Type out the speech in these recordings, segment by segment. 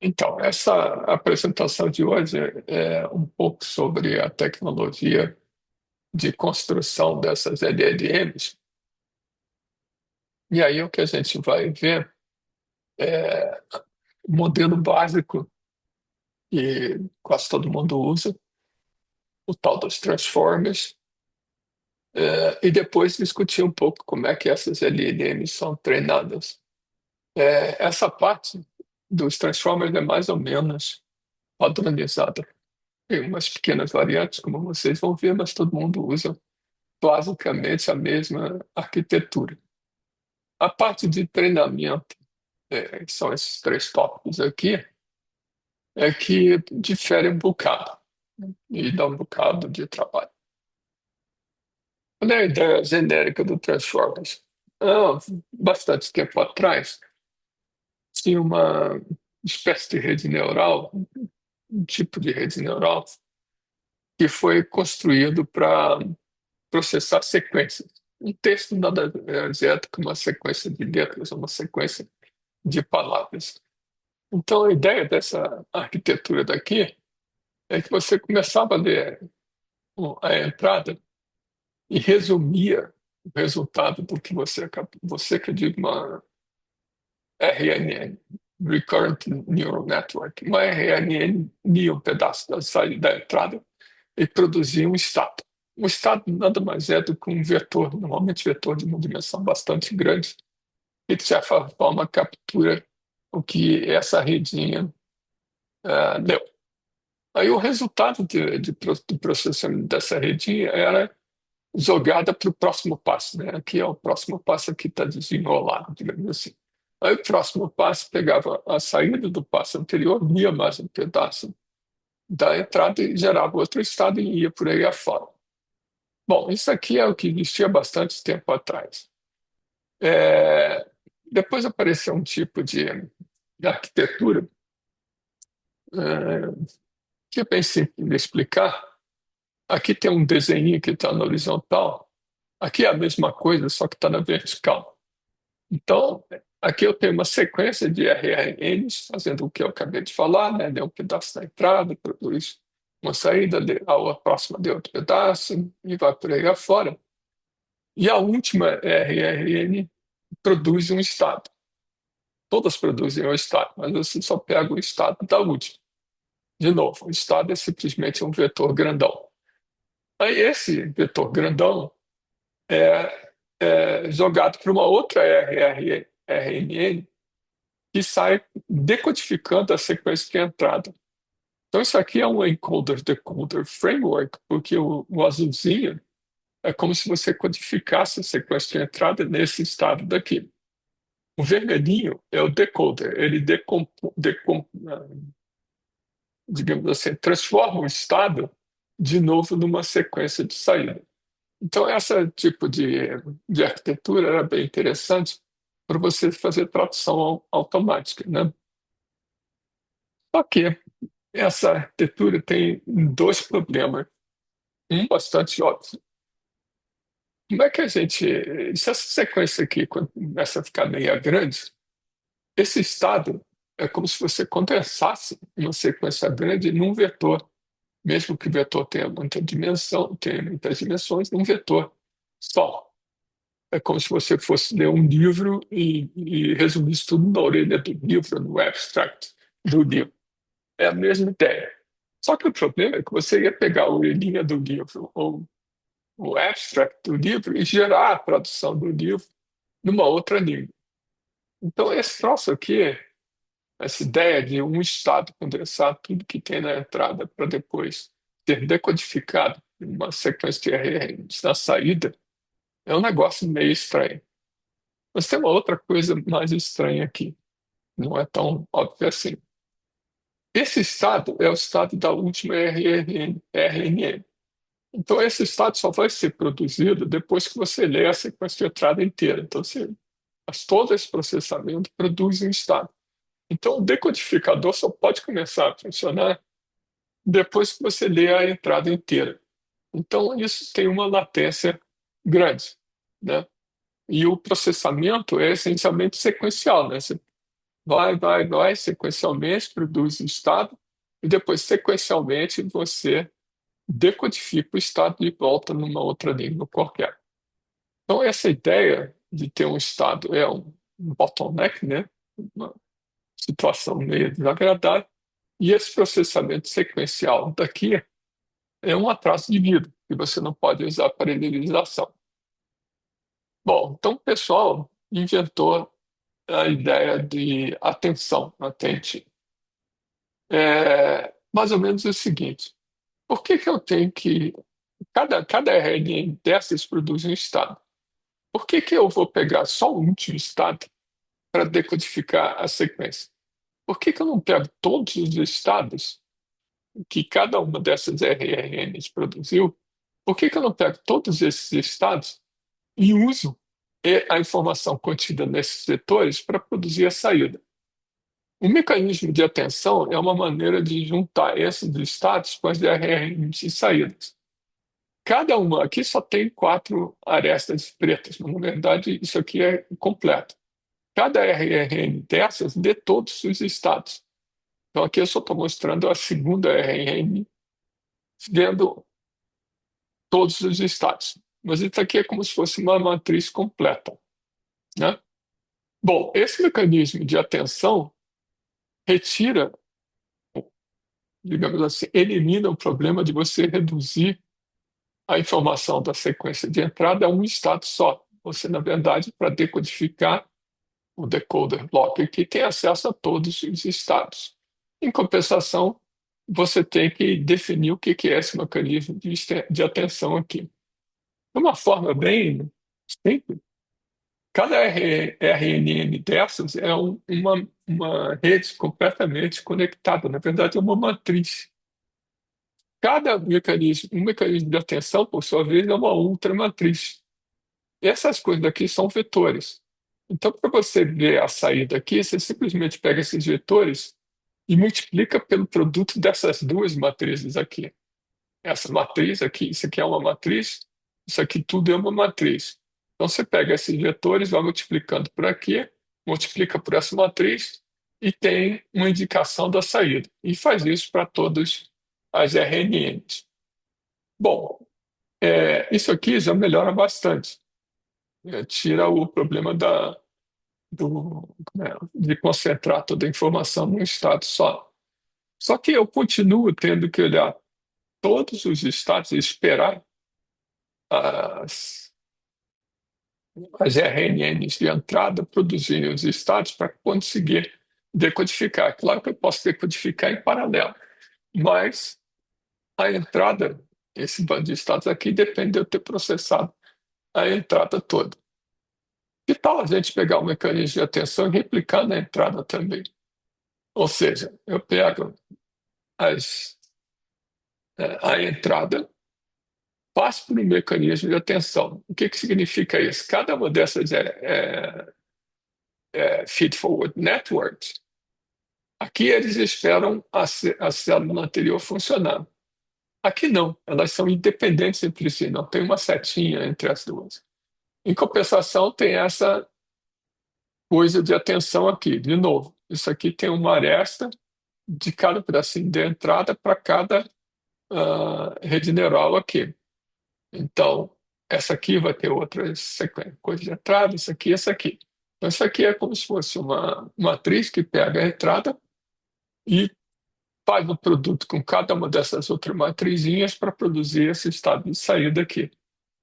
Então, essa apresentação de hoje é um pouco sobre a tecnologia de construção dessas LLMs. E aí o que a gente vai ver é o modelo básico que quase todo mundo usa, o tal dos transformers, e depois discutir um pouco como é que essas LLMs são treinadas. Essa parte dos transformers é mais ou menos padronizada. Tem umas pequenas variantes, como vocês vão ver, mas todo mundo usa basicamente a mesma arquitetura. A parte de treinamento, que são esses três tópicos aqui, é que difere um bocado, né? E dá um bocado de trabalho. Qual é a ideia genérica do Transformers? Bastante tempo atrás, tinha uma espécie de rede neural, um tipo de rede neural, que foi construído para processar sequências. Um texto nada mais é do que uma sequência de letras, uma sequência de palavras. Então, a ideia dessa arquitetura daqui é que você começava a ler a entrada e resumia o resultado do que você que eu digo uma RNN, Recurrent Neural Network, uma RNN lia um pedaço da saída da entrada e produzia um estado. Um estado nada mais é do que um vetor, normalmente vetor de uma dimensão bastante grande, e de certa forma captura o que essa redinha deu. Aí o resultado do processamento dessa redinha era jogada para o próximo passo, né? Aqui é o próximo passo que está desenrolado, digamos assim. Aí o próximo passo pegava a saída do passo anterior, lia mais um pedaço da entrada e gerava outro estado e ia por aí afora. Bom, isso aqui é o que existia bastante tempo atrás. É, Depois apareceu um tipo de arquitetura que é bem simples de explicar. Aqui tem um desenho que está na horizontal. Aqui é a mesma coisa, só que está na vertical. Então, aqui eu tenho uma sequência de RNNs fazendo o que eu acabei de falar, né? Deu um pedaço da entrada, produz uma saída, a próxima de outro pedaço e vai por aí afora. E a última RNN produz um estado. Todas produzem um estado, mas você só pega o estado da última. De novo, o estado é simplesmente um vetor grandão. Aí esse vetor grandão é jogado para uma outra RNN que sai decodificando a sequência de entrada. Então, isso aqui é um encoder-decoder framework, porque o azulzinho é como se você codificasse a sequência de entrada nesse estado daqui. O vermelhinho é o decoder, ele digamos assim, transforma o estado de novo numa sequência de saída. Então, esse tipo de arquitetura era bem interessante para você fazer tradução automática, né? Só que essa arquitetura tem dois problemas. Um bastante óbvio. Como é que a gente. Se essa sequência aqui quando começa a ficar meio grande, esse estado é como se você condensasse uma sequência grande num vetor, mesmo que o vetor tenha muita dimensão, tenha muitas dimensões, num vetor só. É como se você fosse ler um livro e resumisse tudo na orelha do livro, no abstract do livro. É a mesma ideia. Só que o problema é que você ia pegar a orelhinha do livro ou o abstract do livro e gerar a tradução do livro numa outra língua. Então, esse troço aqui, essa ideia de um estado condensar tudo que tem na entrada para depois ser decodificado em uma sequência de RNs na saída, é um negócio meio estranho. Mas tem uma outra coisa mais estranha aqui, não é tão óbvio assim. Esse estado é o estado da última RNN. Então, esse estado só vai ser produzido depois que você lê a sequência de entrada inteira. Então, todo esse processamento produz um estado. Então, o decodificador só pode começar a funcionar depois que você lê a entrada inteira. Então, isso tem uma latência grande, né? E o processamento é essencialmente sequencial, né? vai, sequencialmente produz o estado, e depois, sequencialmente, você decodifica o estado de volta numa outra língua qualquer. Então, essa ideia de ter um estado é um bottleneck, né? Uma situação meio desagradável, e esse processamento sequencial daqui é um atraso de vida, que você não pode usar para paralelização. Bom, então o pessoal inventou a ideia de atenção, atente. É mais ou menos o seguinte: por que que eu tenho que. Cada RNA dessas produz um estado. Por que que eu vou pegar só o último estado para decodificar a sequência? Por que que eu não pego todos os estados que cada uma dessas RNAs produziu? Por que que eu não pego todos esses estados e uso a informação contida nesses vetores para produzir a saída? O mecanismo de atenção é uma maneira de juntar esses estados com as RNAs de saídas. Cada uma aqui só tem quatro arestas pretas, mas na verdade isso aqui é completo. Cada RNA dessas lê todos os estados. Então aqui eu só estou mostrando a segunda RNA vendo todos os estados. Mas isso aqui é como se fosse uma matriz completa, né? Bom, esse mecanismo de atenção retira, digamos assim, elimina o problema de você reduzir a informação da sequência de entrada a um estado só. Você, na verdade, para decodificar o decoder block aqui, tem acesso a todos os estados. Em compensação, você tem que definir o que é esse mecanismo de atenção aqui. De uma forma bem simples, cada RNN dessas é uma rede completamente conectada. Na verdade, é uma matriz. Cada mecanismo, um mecanismo de atenção, por sua vez, é uma ultramatriz. Essas coisas daqui são vetores. Então, para você ver a saída aqui, você simplesmente pega esses vetores e multiplica pelo produto dessas duas matrizes aqui. Essa matriz aqui, isso aqui é uma matriz, isso aqui tudo é uma matriz. Então, você pega esses vetores, vai multiplicando por aqui, multiplica por essa matriz e tem uma indicação da saída. E faz isso para todas as RNNs. Bom, isso aqui já melhora bastante. Tira o problema de concentrar toda a informação num estado só. Só que eu continuo tendo que olhar todos os estados e esperar as, as RNNs de entrada produzirem os estados para conseguir decodificar. Claro que eu posso decodificar em paralelo, mas a entrada, esse bando de estados aqui, depende de eu ter processado a entrada toda. Que tal a gente pegar o mecanismo de atenção e replicar na entrada também? Ou seja, eu pego a entrada, passo por um mecanismo de atenção. O que que significa isso? Cada uma dessas feed-forward networks, aqui eles esperam a célula anterior funcionar. Aqui não, elas são independentes entre si, não tem uma setinha entre as duas. Em compensação, tem essa coisa de atenção aqui, de novo. Isso aqui tem uma aresta de cada pedacinho de entrada para cada rede neural aqui. Então, essa aqui vai ter outra sequência, coisa de entrada, isso aqui, essa aqui. Então, isso aqui é como se fosse uma matriz que pega a entrada e faz o produto com cada uma dessas outras matrizinhas para produzir esse estado de saída aqui.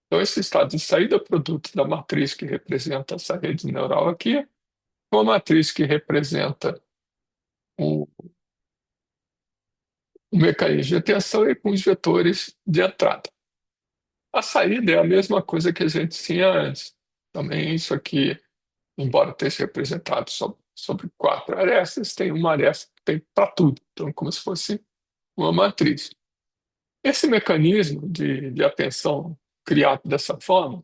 Então, esse estado de saída é o produto da matriz que representa essa rede neural aqui, com a matriz que representa o, o mecanismo de atenção e com os vetores de entrada. A saída é a mesma coisa que a gente tinha antes. Também isso aqui, embora esteja representado sobre quatro arestas, tem uma aresta que tem para tudo. Então, como se fosse uma matriz. Esse mecanismo de atenção criado dessa forma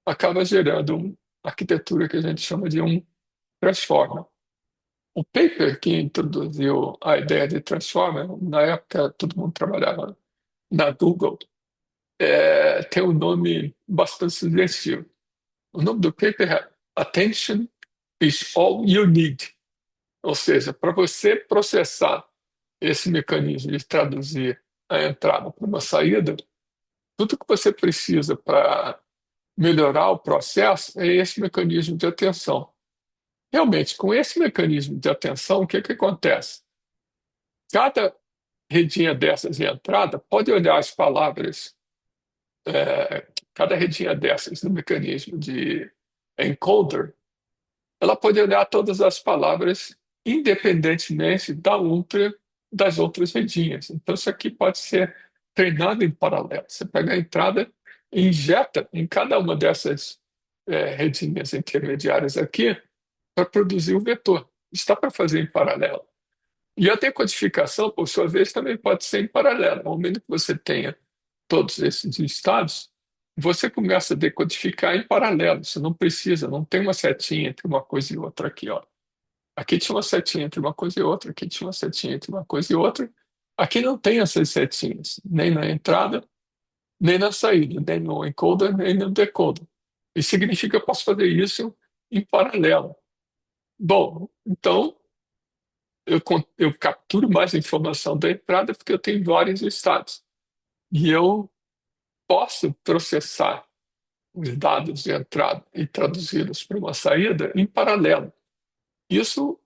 acaba gerando uma arquitetura que a gente chama de um transformer. O paper que introduziu a ideia de transformer, na época todo mundo trabalhava na Google, tem um nome bastante sugestivo. O nome do paper é Attention is All You Need. Ou seja, para você processar esse mecanismo de traduzir a entrada para uma saída, tudo que você precisa para melhorar o processo é esse mecanismo de atenção. Realmente, com esse mecanismo de atenção, o que que acontece? Cada redinha dessas de entrada pode olhar as palavras, cada redinha dessas no mecanismo de encoder, ela pode olhar todas as palavras independentemente das outras redinhas. Então, isso aqui pode ser treinado em paralelo. Você pega a entrada e injeta em cada uma dessas redinhas intermediárias aqui para produzir o vetor. Está para fazer em paralelo. E a decodificação, por sua vez, também pode ser em paralelo. Ao momento que você tenha todos esses estados, você começa a decodificar em paralelo. Você não precisa, não tem uma setinha entre uma coisa e outra aqui, ó. Aqui tinha uma setinha entre uma coisa e outra, aqui tinha uma setinha entre uma coisa e outra. Aqui não tem essas setinhas, nem na entrada, nem na saída, nem no encoder, nem no decoder. Isso significa que eu posso fazer isso em paralelo. Bom, então eu capturo mais informação da entrada porque eu tenho vários estados. E eu posso processar os dados de entrada e traduzi-los para uma saída em paralelo. Isso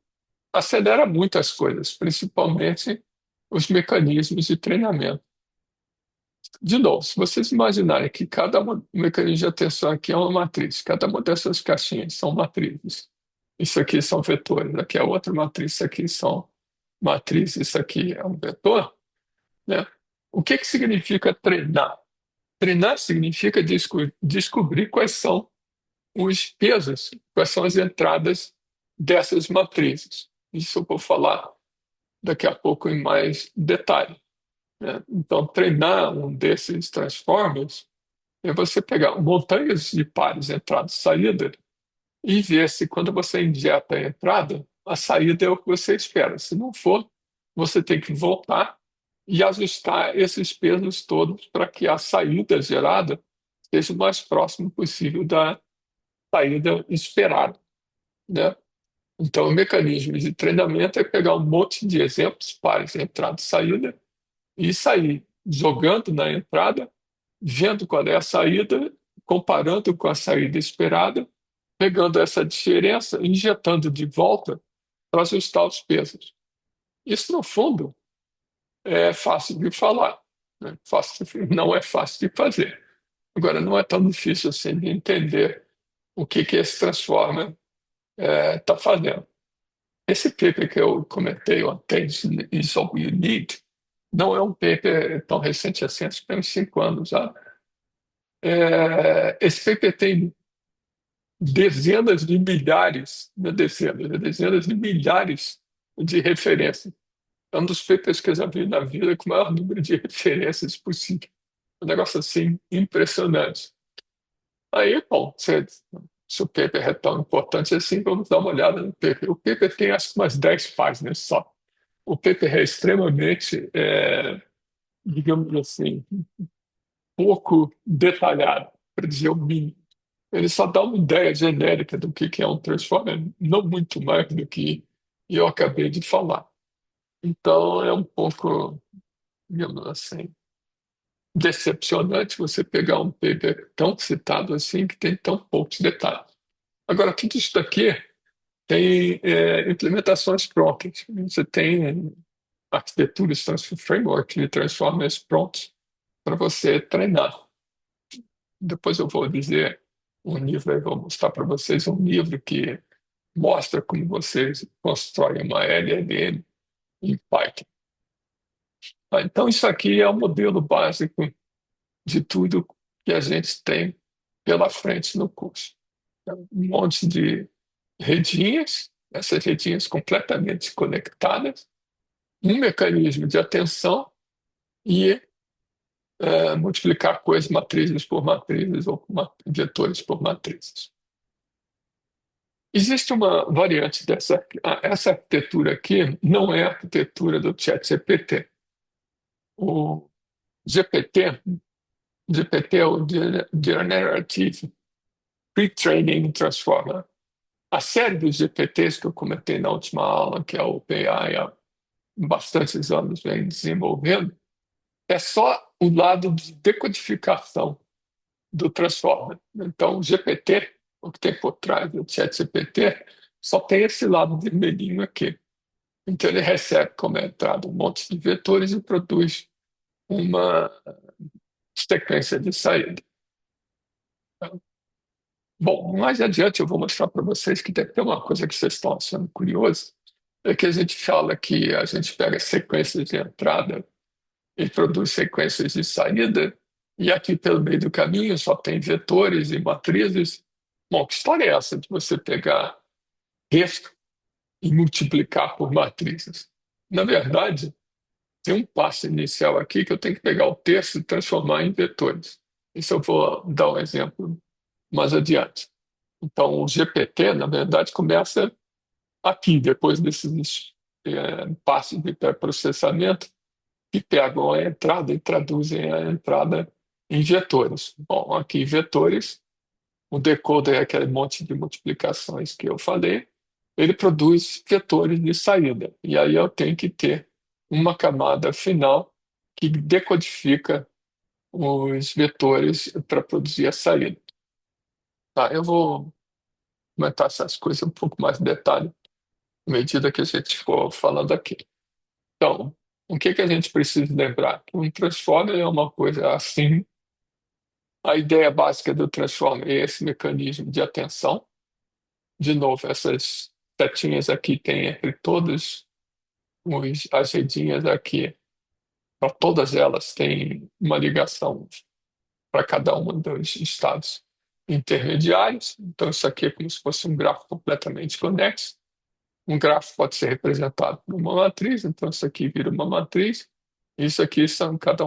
acelera muito as coisas, principalmente os mecanismos de treinamento. De novo, se vocês imaginarem que mecanismo de atenção aqui é uma matriz, cada uma dessas caixinhas são matrizes. Isso aqui são vetores, aqui é outra matriz, isso aqui são matrizes, isso aqui é um vetor, né? O que que significa treinar? Treinar significa descobrir quais são os pesos, quais são as entradas dessas matrizes. Isso eu vou falar daqui a pouco em mais detalhe, né? Então, treinar um desses transformers é você pegar montanhas de pares entrada e saída e ver se quando você injeta a entrada, a saída é o que você espera. Se não for, você tem que voltar e ajustar esses pesos todos para que a saída gerada seja o mais próximo possível da saída esperada, né? Então, o mecanismo de treinamento é pegar um monte de exemplos, pares, entrada e saída, e sair jogando na entrada, vendo qual é a saída, comparando com a saída esperada, pegando essa diferença, injetando de volta para ajustar os pesos. Isso, no fundo, é fácil de falar, né? Não é fácil de fazer. Agora, não é tão difícil assim de entender o que que esse transformer está fazendo. Esse paper que eu comentei, o Attention is All You Need, não é um paper tão recente assim, acho que tem uns 5 anos já. Esse paper tem dezenas de milhares, não é dezenas, é dezenas de milhares de referências. É um dos papers que eu já vi na vida com o maior número de referências possível. Um negócio assim impressionante. Aí, bom, se o paper é tão importante assim, vamos dar uma olhada no paper. O paper tem acho que umas 10 páginas só. O paper é extremamente, digamos assim, pouco detalhado, para dizer o mínimo. Ele só dá uma ideia genérica do que é um transformer, não muito mais do que eu acabei de falar. Então, é um pouco, digamos assim, decepcionante você pegar um paper tão citado assim, que tem tão poucos detalhes. Agora, tudo isso daqui tem implementações prontas. Você tem arquiteturas, framework de transformers prontos para você treinar. Depois eu vou dizer um livro, eu vou mostrar para vocês um livro que mostra como vocês constroem uma LLM em Python. Então, isso aqui é o modelo básico de tudo que a gente tem pela frente no curso. Um monte de redinhas, essas redinhas completamente conectadas, um mecanismo de atenção e multiplicar coisas matrizes por matrizes ou vetores por matrizes. Existe uma variante dessa. Essa arquitetura aqui não é a arquitetura do ChatGPT. O GPT é o Generative Pre-Training Transformer. A série dos GPTs que eu comentei na última aula, que a OpenAI há bastantes anos vem desenvolvendo, é só o lado de decodificação do Transformer. Então, o GPT, o que tem por trás do ChatGPT, só tem esse lado vermelhinho aqui. Então, ele recebe como entrada um monte de vetores e produz uma sequência de saída. Bom, mais adiante eu vou mostrar para vocês que deve ter uma coisa que vocês estão achando curiosa, é que a gente fala que a gente pega sequências de entrada e produz sequências de saída, e aqui pelo meio do caminho só tem vetores e matrizes. Bom, que história é essa de você pegar texto e multiplicar por matrizes? Na verdade, tem um passo inicial aqui que eu tenho que pegar o texto e transformar em vetores. Isso eu vou dar um exemplo mais adiante. Então, o GPT, na verdade, começa aqui, depois desses passos de pré-processamento, que pegam a entrada e traduzem a entrada em vetores. Bom, aqui vetores, o decoder é aquele monte de multiplicações que eu falei, ele produz vetores de saída. E aí eu tenho que ter uma camada final que decodifica os vetores para produzir a saída. Tá, eu vou comentar essas coisas um pouco mais em detalhe à medida que a gente for falando aqui. Então, o que que a gente precisa lembrar? Que um transformer é uma coisa assim. A ideia básica do transformer é esse mecanismo de atenção. De novo, essas setinhas aqui tem entre todas as redinhas aqui, para todas elas tem uma ligação para cada um dos estados intermediários. Então, isso aqui é como se fosse um grafo completamente conexo. Um grafo pode ser representado por uma matriz, então isso aqui vira uma matriz. Isso aqui são cada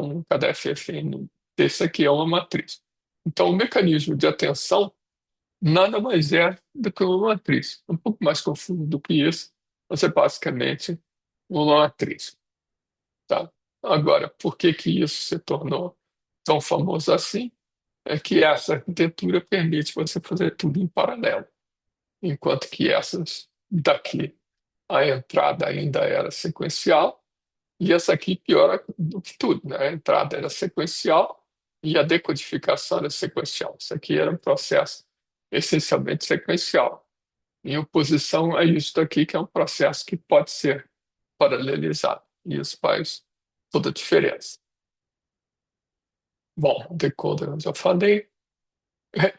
FFN desse aqui é uma matriz. Então, o mecanismo de atenção nada mais é do que uma matriz. Um pouco mais confuso do que isso, mas é basicamente uma matriz, tá? Agora, por que que isso se tornou tão famoso assim? É que essa arquitetura permite você fazer tudo em paralelo, enquanto que essas daqui, a entrada ainda era sequencial, e essa aqui piora do que tudo, né? A entrada era sequencial e a decodificação era sequencial. Isso aqui era um processo essencialmente sequencial, em oposição a isso daqui, que é um processo que pode ser paralelizado. E isso faz toda a diferença. Bom, decoder eu já falei.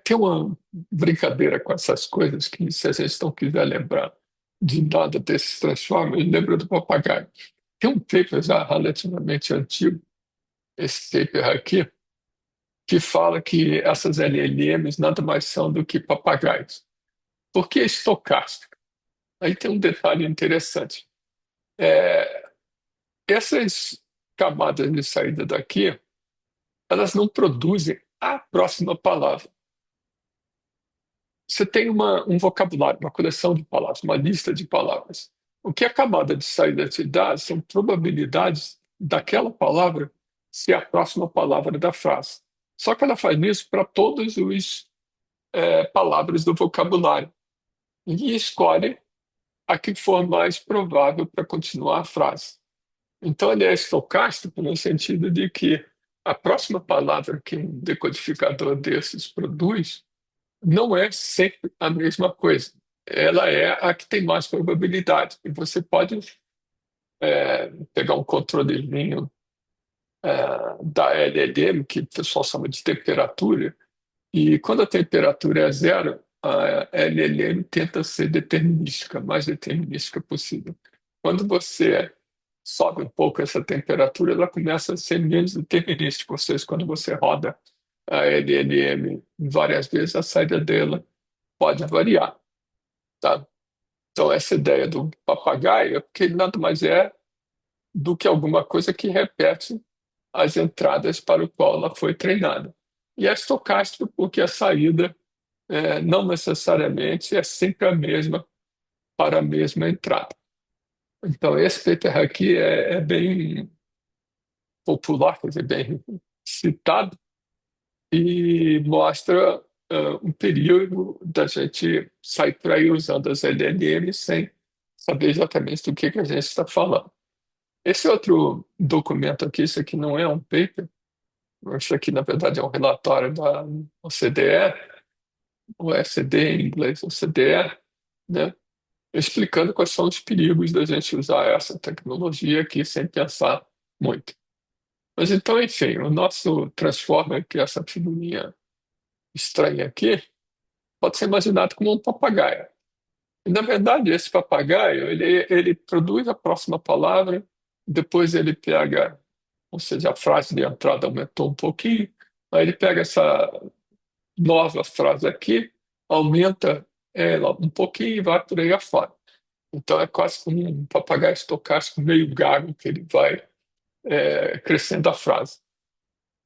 Tem uma brincadeira com essas coisas que, se a gente não quiser lembrar de nada desses transformers, lembra do papagaio. Tem um paper já relativamente antigo, esse paper aqui, que fala que essas LLMs nada mais são do que papagaios. Por que estocástica? Aí tem um detalhe interessante. É, essas camadas de saída daqui, elas não produzem a próxima palavra. Você tem um vocabulário, uma coleção de palavras, uma lista de palavras. O que a camada de saída te dá são probabilidades daquela palavra ser a próxima palavra da frase. Só que ela faz isso para todos os palavras do vocabulário e escolhe a que for mais provável para continuar a frase. Então, ele é estocástico no sentido de que a próxima palavra que um decodificador desses produz não é sempre a mesma coisa. Ela é a que tem mais probabilidade. E você pode pegar um controlezinho da LLM, que o pessoal chama de temperatura, e quando a temperatura é zero, a LLM tenta ser determinística, mais determinística possível. Quando você sobe um pouco essa temperatura, ela começa a ser menos determinística, ou seja, quando você roda a LLM várias vezes, a saída dela pode variar, tá? Então, essa ideia do papagaio é porque ele nada mais é do que alguma coisa que repete as entradas para o qual ela foi treinada. E é estocástico porque a saída não necessariamente é sempre a mesma para a mesma entrada. Então, esse paper aqui é bem popular, quer dizer, bem citado, e mostra um perigo da gente sair por aí usando as LLMs sem saber exatamente do que a gente está falando. Esse outro documento aqui, isso aqui não é um paper, isso aqui, na verdade, é um relatório da OCDE, o SD em inglês, OCDE, né, explicando quais são os perigos da gente usar essa tecnologia aqui sem pensar muito. Mas então, enfim, o nosso Transformer, que é essa figurinha estranha aqui, pode ser imaginado como um papagaio. E, na verdade, esse papagaio, ele produz a próxima palavra, depois ele pega, ou seja, a frase de entrada aumentou um pouquinho, aí ele pega essa nova frase aqui, aumenta ela um pouquinho e vai por aí afora. Então é quase como um papagaio estocástico meio gago que ele vai crescendo a frase.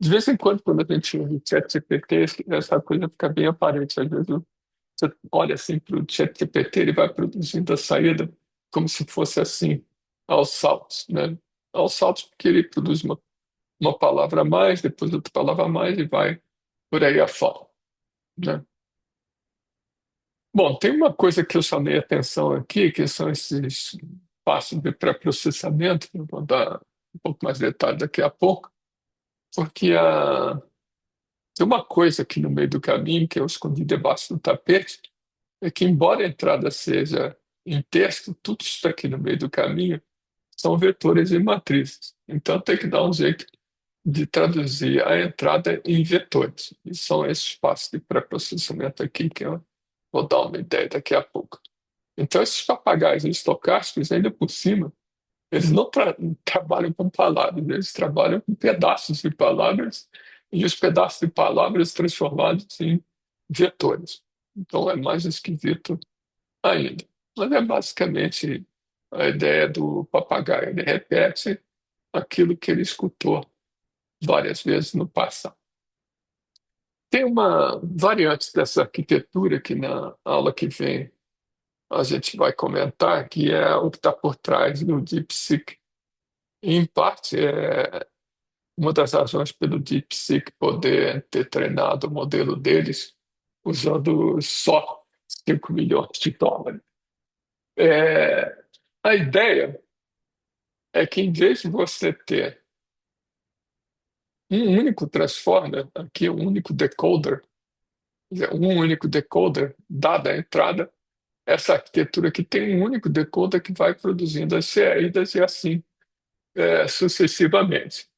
De vez em quando, quando a gente usa o ChatGPT, essa coisa fica bem aparente. Às vezes você olha assim para o ChatGPT, ele vai produzindo a saída como se fosse assim, aos saltos, né? Aos saltos, porque ele produz uma palavra a mais, depois outra palavra a mais e vai por aí afora, né? Bom, tem uma coisa que eu chamei a atenção aqui, que são esses passos de pré-processamento, que eu vou dar um pouco mais de detalhe daqui a pouco, porque tem uma coisa aqui no meio do caminho que eu escondi debaixo do tapete, é que embora a entrada seja em texto, tudo isso aqui no meio do caminho são vetores e matrizes. Então tem que dar um jeito de traduzir a entrada em vetores. E são esses passos de pré-processamento aqui que eu vou dar uma ideia daqui a pouco. Então esses papagaios estocásticos, ainda por cima, eles não trabalham com palavras, eles trabalham com pedaços de palavras e os pedaços de palavras transformados em vetores. Então é mais esquisito ainda. Mas é basicamente a ideia do papagaio. Ele repete aquilo que ele escutou várias vezes no passado. Tem uma variante dessa arquitetura que na aula que vem a gente vai comentar, que é o que está por trás do DeepSeek. Em parte, é uma das razões pelo DeepSeek poder ter treinado o modelo deles usando só 5 milhões de dólares. É, a ideia é que, em vez de você ter um único transformer, aqui um único decoder, quer dizer, um único decoder, dada a entrada, essa arquitetura aqui tem um único decoder que vai produzindo as saídas e assim sucessivamente.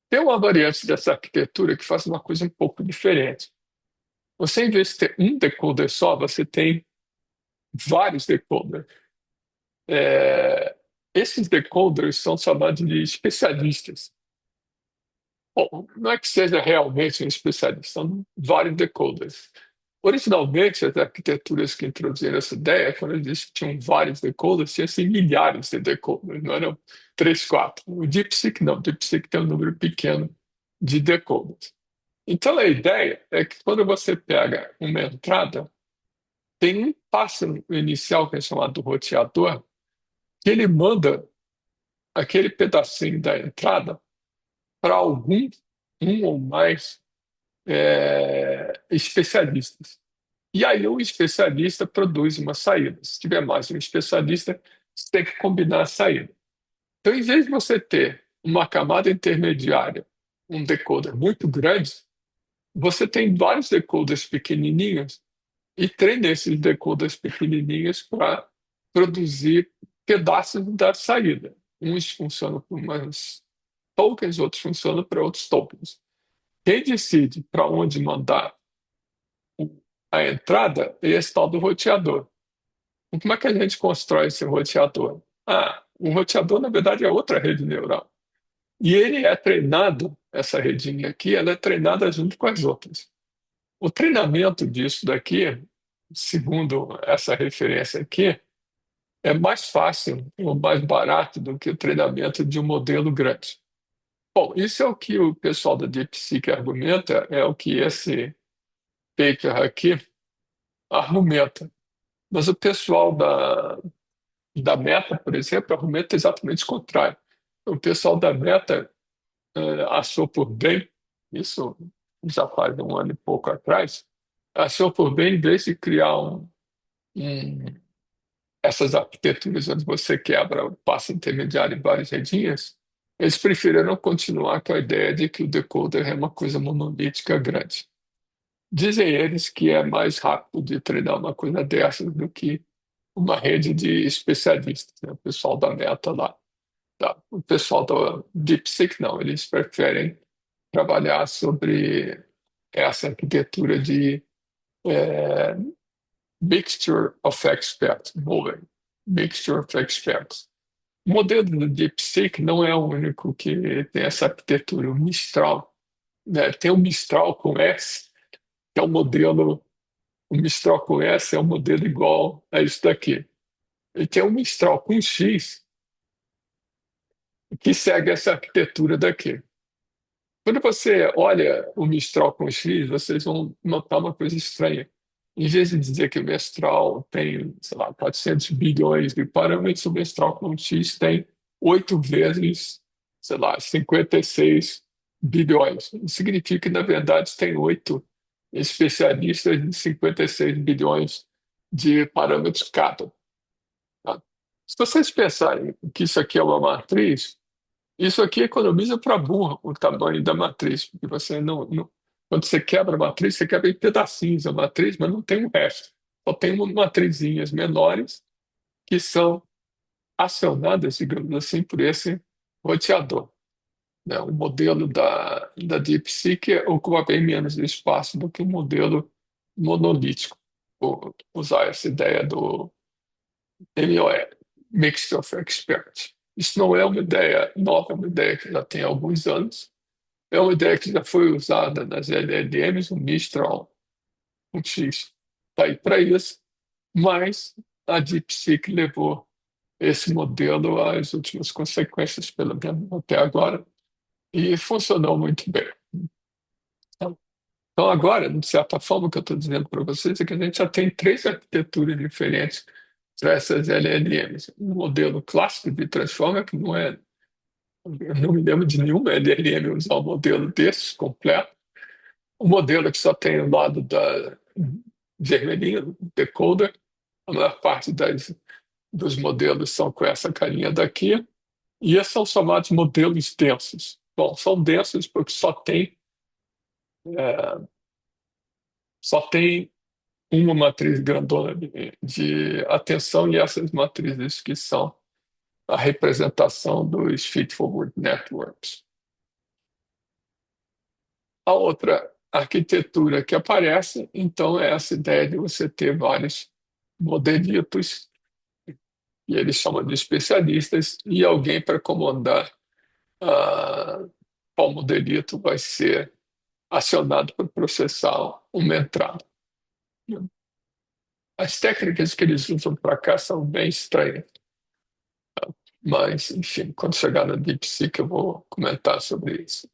Tem uma variante dessa arquitetura que faz uma coisa um pouco diferente. Você, em vez de ter um decoder só, você tem vários decoders. É, esses decoders são chamados de especialistas. Bom, não é que seja realmente um especialista, são vários decoders. Originalmente, as arquiteturas que introduziram essa ideia, quando eles disseram que tinham vários decoders, tinha assim, milhares de decoders, não eram três, quatro. O DeepSeek não, o DeepSeek tem um número pequeno de decoders. Então, a ideia é que quando você pega uma entrada, tem um passo inicial que é chamado roteador, que ele manda aquele pedacinho da entrada para algum, um ou mais especialistas. E aí o especialista produz uma saída. Se tiver mais um especialista, você tem que combinar a saída. Então, em vez de você ter uma camada intermediária, um decoder muito grande, você tem vários decoders pequenininhos e treina esses decoders pequenininhos para produzir pedaços da saída. Uns funcionam para umas tokens, outros funcionam para outros tokens. Quem decide para onde mandar a entrada é esse tal do roteador. E como é que a gente constrói esse roteador? O roteador, na verdade, é outra rede neural. E ele é treinado, essa redinha aqui, ela é treinada junto com as outras. O treinamento disso daqui, segundo essa referência aqui, é mais fácil ou mais barato do que o treinamento de um modelo grande. Bom, isso é o que o pessoal da DeepSeek argumenta, é o que esse paper aqui argumenta. Mas o pessoal da Meta, por exemplo, argumenta exatamente o contrário. O pessoal da Meta achou por bem, isso já faz um ano e pouco atrás, achou por bem, em vez de criar um- essas arquiteturas onde você quebra o passo intermediário em várias redinhas, eles preferiram continuar com a ideia de que o decoder é uma coisa monolítica grande. Dizem eles que é mais rápido de treinar uma coisa dessas do que uma rede de especialistas, né? O pessoal da Meta lá. Tá? O pessoal do DeepSeek não, eles preferem trabalhar sobre essa arquitetura de é, Mixture of Experts, MOVER, Mixture of Experts. O modelo do DeepSeek não é o único que tem essa arquitetura, o Mistral, né? Tem o Mistral com S, que é um modelo, o Mistral com S é um modelo igual a isso daqui. E tem o Mistral com X, que segue essa arquitetura daqui. Quando você olha o Mistral com X, vocês vão notar uma coisa estranha. Em vez de dizer que o Mistral tem, sei lá, 400 bilhões de parâmetros, o Mistral com X tem 8 vezes, sei lá, 56 bilhões. Isso significa que, na verdade, tem 8 especialistas de 56 bilhões de parâmetros cada. Tá? Se vocês pensarem que isso aqui é uma matriz, isso aqui economiza para burro o tamanho da matriz, porque você quando você quebra a matriz, você quebra em pedacinhos a matriz, mas não tem o resto. Só tem umas matrizinhas menores que são acionadas, digamos assim, por esse roteador, né? O modelo da DeepSeek ocupa bem menos espaço do que o modelo monolítico. Vou usar essa ideia do MOE, Mixture of Experts. Isso não é uma ideia nova, é uma ideia que já tem alguns anos. É uma ideia que já foi usada nas LLMs, o Mistral, o X está aí para isso, mas a DeepSeek levou esse modelo às últimas consequências, pelo menos até agora, e funcionou muito bem. Então, agora, de certa forma, o que eu estou dizendo para vocês é que a gente já tem três arquiteturas diferentes para essas LLMs. Um modelo clássico de Transformer, que não é, eu não me lembro de nenhuma LLM usar um modelo desse completo. Um modelo que só tem o lado da vermelhinho, decoder. A maior parte dos modelos são com essa carinha daqui. E esses são chamados modelos densos. Bom, são densos porque só tem uma matriz grandona de atenção e essas matrizes que são a representação dos feed-forward networks. A outra arquitetura que aparece, então, é essa ideia de você ter vários modelitos, e eles chamam de especialistas, e alguém para comandar qual modelito vai ser acionado para processar uma entrada. As técnicas que eles usam para cá são bem estranhas, mas, enfim, quando chegar na DeepSeek eu vou comentar sobre isso.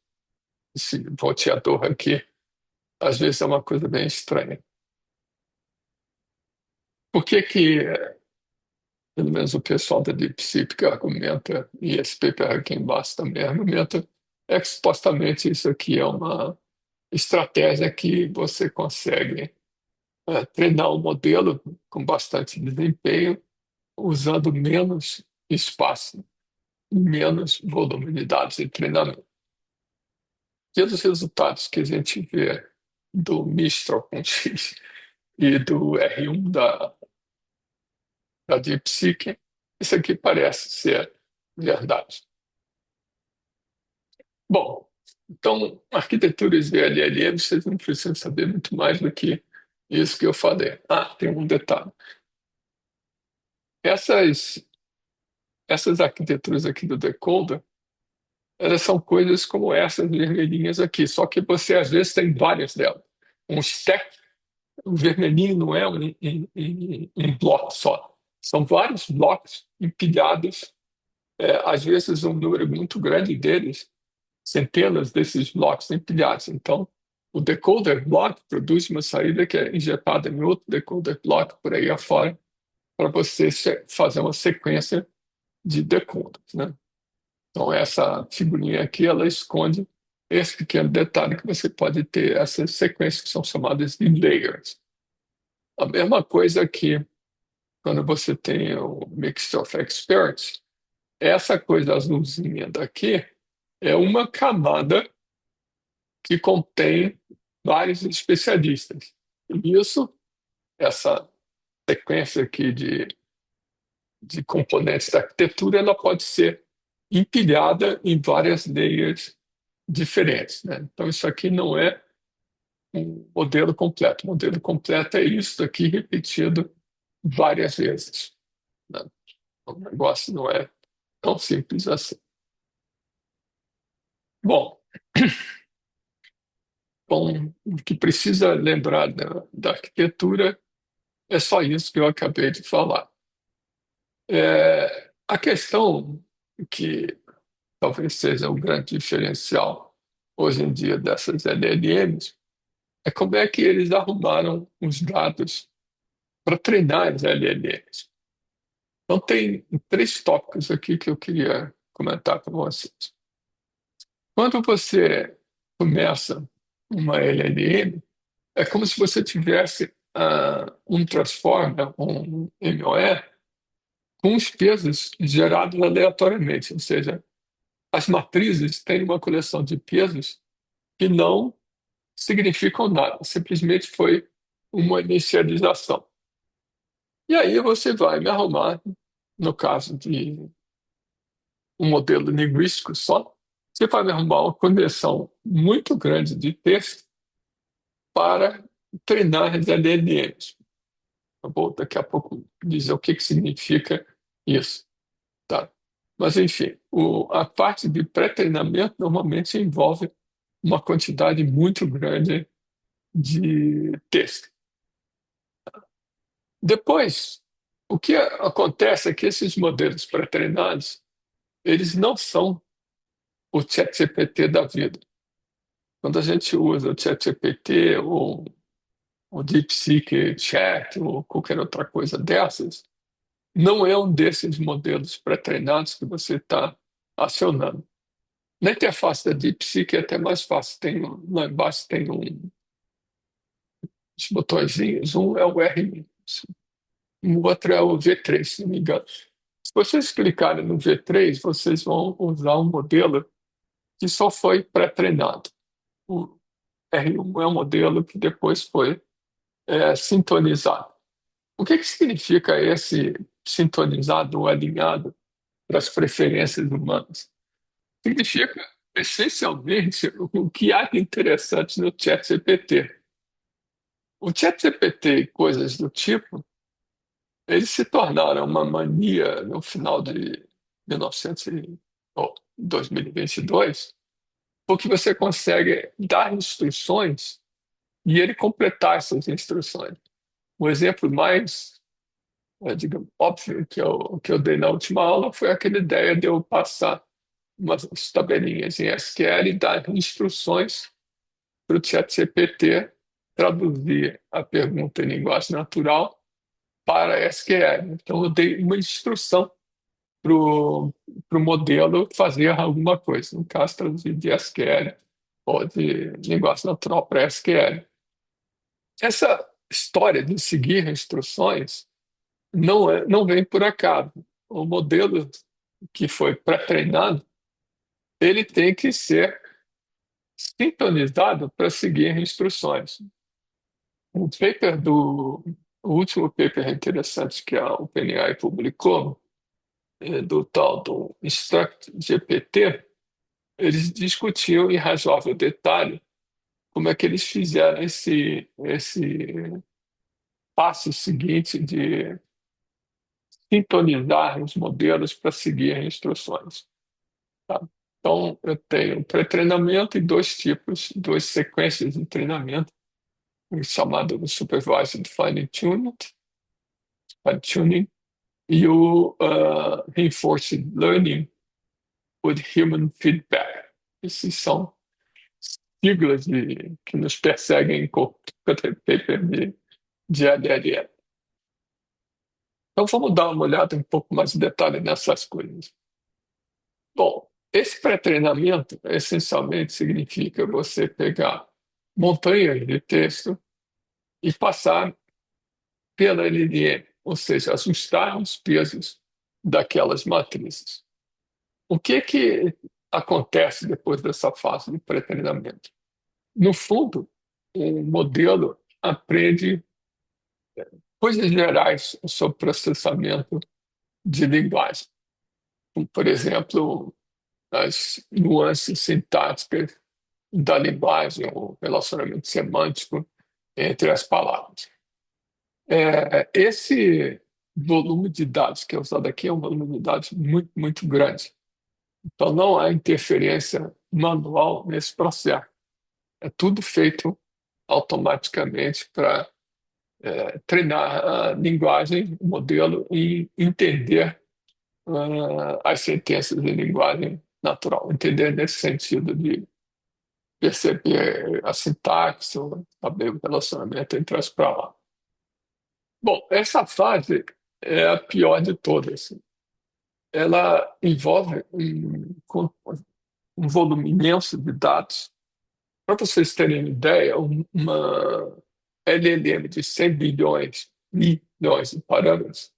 Esse roteador aqui, às vezes é uma coisa bem estranha. Por que que, pelo menos o pessoal da DeepSeek que argumenta, e esse paper aqui embaixo também argumenta, é que supostamente isso aqui é uma estratégia que você consegue treinar um modelo com bastante desempenho, usando menos espaço e menos volume de dados de treinamento. E os resultados que a gente vê do Mistral com X e do R1 da DeepSeek, isso aqui parece ser verdade. Bom, então, arquiteturas de LLM, vocês não precisam saber muito mais do que isso que eu falei. Ah, tem um detalhe. Essas, essas arquiteturas aqui do Decoder, elas são coisas como essas vermelhinhas aqui, só que você às vezes tem várias delas. Um stack, o vermelhinho não é um bloco só. São vários blocos empilhados, às vezes um número muito grande deles, centenas desses blocos empilhados. Então, o decoder block produz uma saída que é injetada em outro decoder block por aí afora, para você fazer uma sequência de decoders, né? Então, essa figurinha aqui, ela esconde esse pequeno detalhe que você pode ter essas sequências que são chamadas de layers. A mesma coisa que quando você tem o Mixture of Experience, essa coisa azulzinha daqui é uma camada que contém vários especialistas. E isso, essa sequência aqui de componentes da arquitetura, ela pode ser empilhada em várias layers diferentes, né? Então, isso aqui não é um modelo completo. O modelo completo é isso aqui repetido várias vezes, né? O negócio não é tão simples assim. Bom, bom, o que precisa lembrar da arquitetura é só isso que eu acabei de falar. A questão que talvez seja o grande diferencial hoje em dia dessas LLMs é como é que eles arrumaram os dados para treinar as LLMs. Então, tem três tópicos aqui que eu queria comentar com vocês. Quando você começa uma LLM, é como se você tivesse um transformer, um MOE, com os pesos gerados aleatoriamente, ou seja, as matrizes têm uma coleção de pesos que não significam nada, simplesmente foi uma inicialização. E aí você vai me arrumar, no caso de um modelo linguístico só, você vai me arrumar uma conversão muito grande de texto para treinar as LLMs. Eu vou daqui a pouco dizer o que que significa isso, tá? Mas, enfim, a parte de pré-treinamento normalmente envolve uma quantidade muito grande de texto. Depois, o que acontece é que esses modelos pré-treinados, eles não são o ChatGPT da vida. Quando a gente usa o ChatGPT ou o DeepSeek Chat ou qualquer outra coisa dessas, não é um desses modelos pré-treinados que você está acionando. Na interface da DeepSeek é até mais fácil. Lá embaixo tem uns botõezinhos. Um é o R, o outro é o V3, se não me engano. Se vocês clicarem no V3, vocês vão usar um modelo que só foi pré-treinado. O R1 é um modelo que depois foi sintonizado. O que que significa esse sintonizado ou alinhado para as preferências humanas? Significa, essencialmente, o que há de interessante no ChatGPT. O ChatGPT e coisas do tipo, eles se tornaram uma mania no final de 1900 ou 2022, porque você consegue dar instruções e ele completar essas instruções. O exemplo mais, digamos, óbvio que eu dei na última aula foi aquela ideia de eu passar umas tabelinhas em SQL e dar instruções para o ChatGPT traduzir a pergunta em linguagem natural para SQL. Então, eu dei uma instrução para o modelo fazer alguma coisa, no caso, traduzir de SQL ou de linguagem natural para SQL. Essa história de seguir instruções não vem por acaso. O modelo que foi pré-treinado, ele tem que ser sintonizado para seguir instruções. O paper o último paper interessante que a OpenAI publicou, do tal do Instruct GPT, eles discutiam em razoável detalhe como é que eles fizeram esse passo seguinte de sintonizar os modelos para seguir as instruções. Tá? Então, eu tenho pré-treinamento e dois tipos, duas sequências de treinamento, o chamado Supervised Fine-Tuning e o Reinforced Learning with Human Feedback. Esses são siglas que nos perseguem em qualquer paper de LLM. Então, vamos dar uma olhada um pouco mais em detalhe nessas coisas. Bom, Esse pré-treinamento essencialmente significa você pegar montanhas de texto e passar pela LLM, ou seja, ajustar os pesos daquelas matrizes. O que acontece depois dessa fase de pré-treinamento? No fundo, o modelo aprende coisas gerais sobre processamento de linguagem, como, por exemplo, as nuances sintáticas da linguagem, o relacionamento semântico entre as palavras. Esse volume de dados que é usado aqui é um volume de dados muito, muito grande. Então, não há interferência manual nesse processo. É tudo feito automaticamente para treinar a linguagem, o modelo e entender as sentenças de linguagem natural. Entender nesse sentido de perceber a sintaxe, saber o relacionamento entre as palavras. Bom, essa fase é a pior de todas. Ela envolve um volume imenso de dados. Para vocês terem ideia, uma LLM de 100 bilhões, milhões de parâmetros.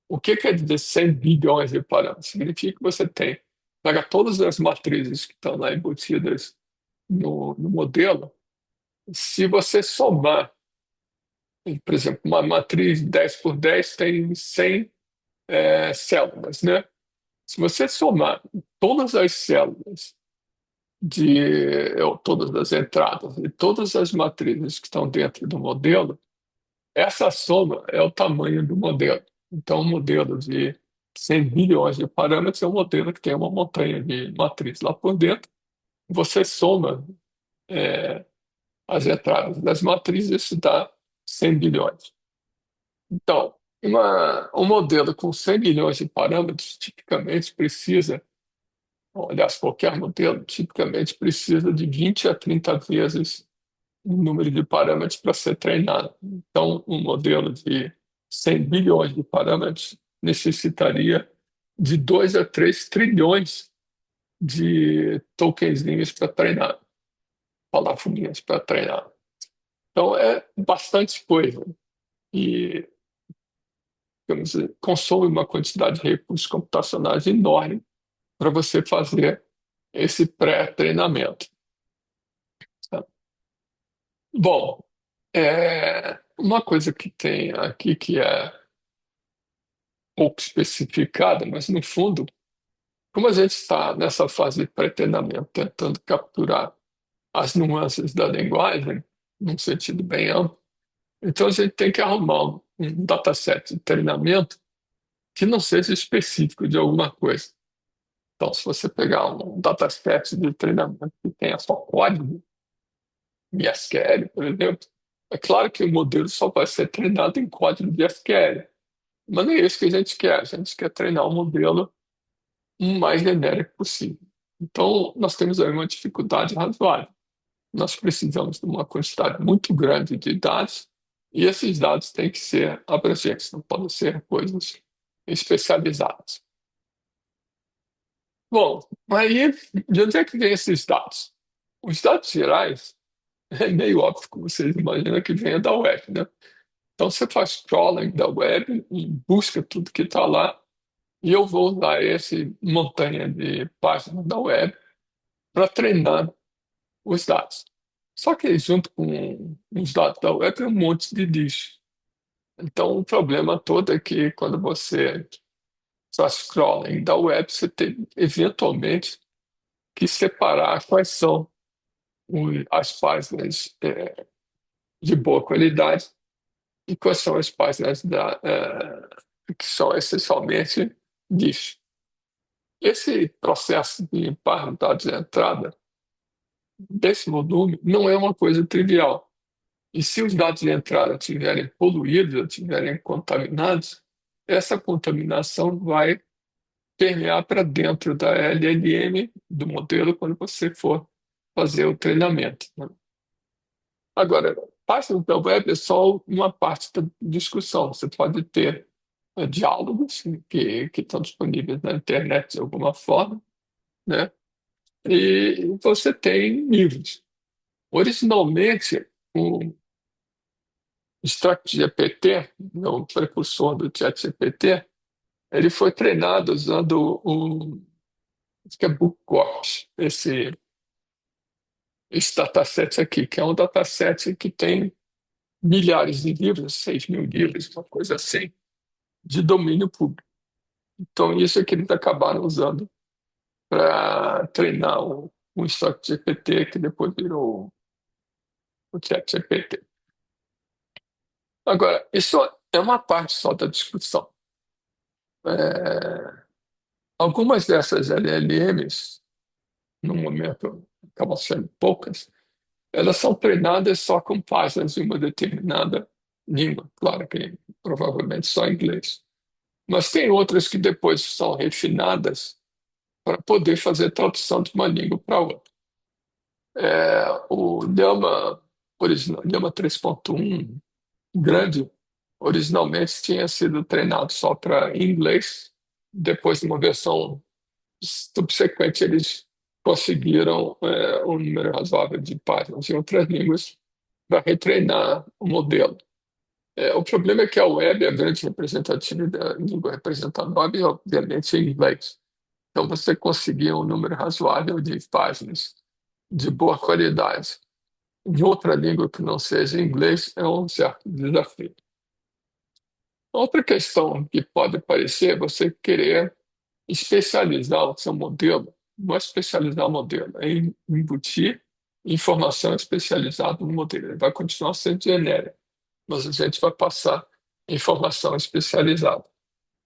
O que quer dizer 100 bilhões de parâmetros? Significa que você tem, pega todas as matrizes que estão lá embutidas no modelo, se você somar, por exemplo, uma matriz 10 por 10 tem 100 células, né? Se você somar todas as células todas as entradas e todas as matrizes que estão dentro do modelo, essa soma é o tamanho do modelo. Então, um modelo de 100 bilhões de parâmetros é um modelo que tem uma montanha de matriz lá por dentro. Você soma é, as entradas das matrizes, isso dá 100 bilhões. Então, um modelo com 100 bilhões de parâmetros tipicamente precisa, aliás, qualquer modelo tipicamente precisa de 20 a 30 vezes o número de parâmetros para ser treinado. Então, um modelo de 100 bilhões de parâmetros necessitaria de 2 a 3 trilhões de tokenzinhos para treinar, palavrinhas para treinar. Então, é bastante coisa. E digamos, consome uma quantidade de recursos computacionais enorme para você fazer esse pré-treinamento. Tá? Bom, uma coisa que tem aqui que é pouco especificada, mas no fundo, como a gente está nessa fase de pré-treinamento, tentando capturar as nuances da linguagem, num sentido bem amplo, então a gente tem que arrumar um dataset de treinamento que não seja específico de alguma coisa. Então, se você pegar um dataset de treinamento que tenha só código, MySQL, por exemplo, é claro que o modelo só vai ser treinado em código de SQL. Mas não é isso que a gente quer. A gente quer treinar o modelo o mais genérico possível. Então, nós temos aí uma dificuldade razoável. Nós precisamos de uma quantidade muito grande de dados e esses dados têm que ser abrangentes, não podem ser coisas especializadas. Bom, aí, de onde é que vem esses dados? Os dados gerais, é meio óbvio que vocês imaginam que venha da web, né? Então, você faz crawling da web e busca tudo que está lá, e eu vou usar esse montanha de páginas da web para treinar os dados. Só que junto com os dados da web tem um monte de lixo. Então, o problema todo é que quando você faz crawling da web, você tem eventualmente que separar quais são as páginas de boa qualidade e quais são as páginas que são essencialmente lixo. Esse processo de limpar dados de entrada desse volume não é uma coisa trivial. E se os dados de entrada estiverem poluídos, ou estiverem contaminados, essa contaminação vai permear para dentro da LLM do modelo quando você for fazer o treinamento, né? Agora, página da web é só uma parte da discussão. Você pode ter diálogos que estão disponíveis na internet de alguma forma, né? e você tem níveis. Originalmente, o StructGPT, o precursor do ChatGPT, ele foi treinado usando acho que é Bookcorps, esse dataset aqui, que é um dataset que tem milhares de livros, 6.000 livros, uma coisa assim, de domínio público. Então, isso é que eles acabaram usando para treinar o StructGPT, que depois virou o ChatGPT. Agora, isso é uma parte só da discussão. É, algumas dessas LLMs, no momento, acabam sendo poucas, elas são treinadas só com páginas de uma determinada língua, claro que provavelmente só inglês. Mas tem outras que depois são refinadas para poder fazer tradução de uma língua para outra. O Llama, Llama 3.1 grande, originalmente tinha sido treinado só para inglês. Depois de uma versão subsequente, eles conseguiram um número razoável de páginas em outras línguas para retreinar o modelo. O problema é que a web, a grande representatividade, a língua representada na web, obviamente, é inglês. Então, você conseguir um número razoável de páginas de boa qualidade em outra língua que não seja inglês é um certo desafio. Outra questão que pode aparecer é você querer especializar o seu modelo, não é especializar o modelo, é embutir informação especializada no modelo. Ele vai continuar sendo genérico, mas a gente vai passar informação especializada.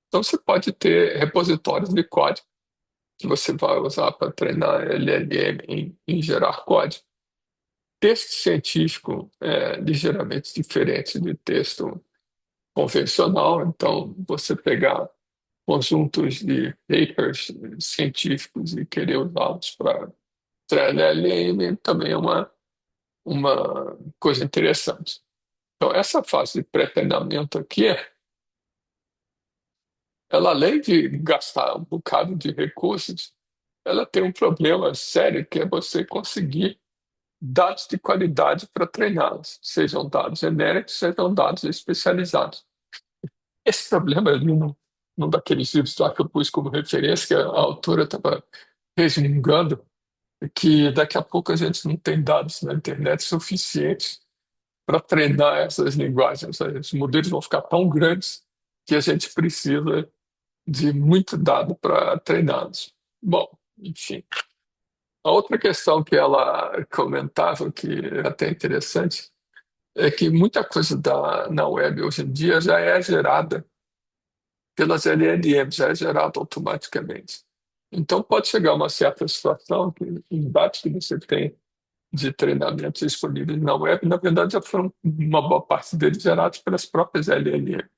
Então, você pode ter repositórios de código que você vai usar para treinar LLM em gerar código. Texto científico é ligeiramente diferente de texto convencional, então você pegar conjuntos de papers científicos e querer usá-los para treinar LLM também é uma coisa interessante. Então, essa fase de pré-treinamento aqui, ela além de gastar um bocado de recursos, ela tem um problema sério que é você conseguir dados de qualidade para treiná-los, sejam dados genéricos, sejam dados especializados. Esse problema, num daqueles livros lá que eu pus como referência, que a autora estava resmungando, é que daqui a pouco a gente não tem dados na internet suficientes para treinar essas linguagens. Os modelos vão ficar tão grandes que a gente precisa de muito dado para treiná-los. Bom, enfim. A outra questão que ela comentava, que é até interessante, é que muita coisa na web hoje em dia já é gerada pelas LLMs, já é gerada automaticamente. Então, pode chegar uma certa situação que os dados que você tem de treinamento disponíveis na web, na verdade, já foram uma boa parte deles gerados pelas próprias LLMs.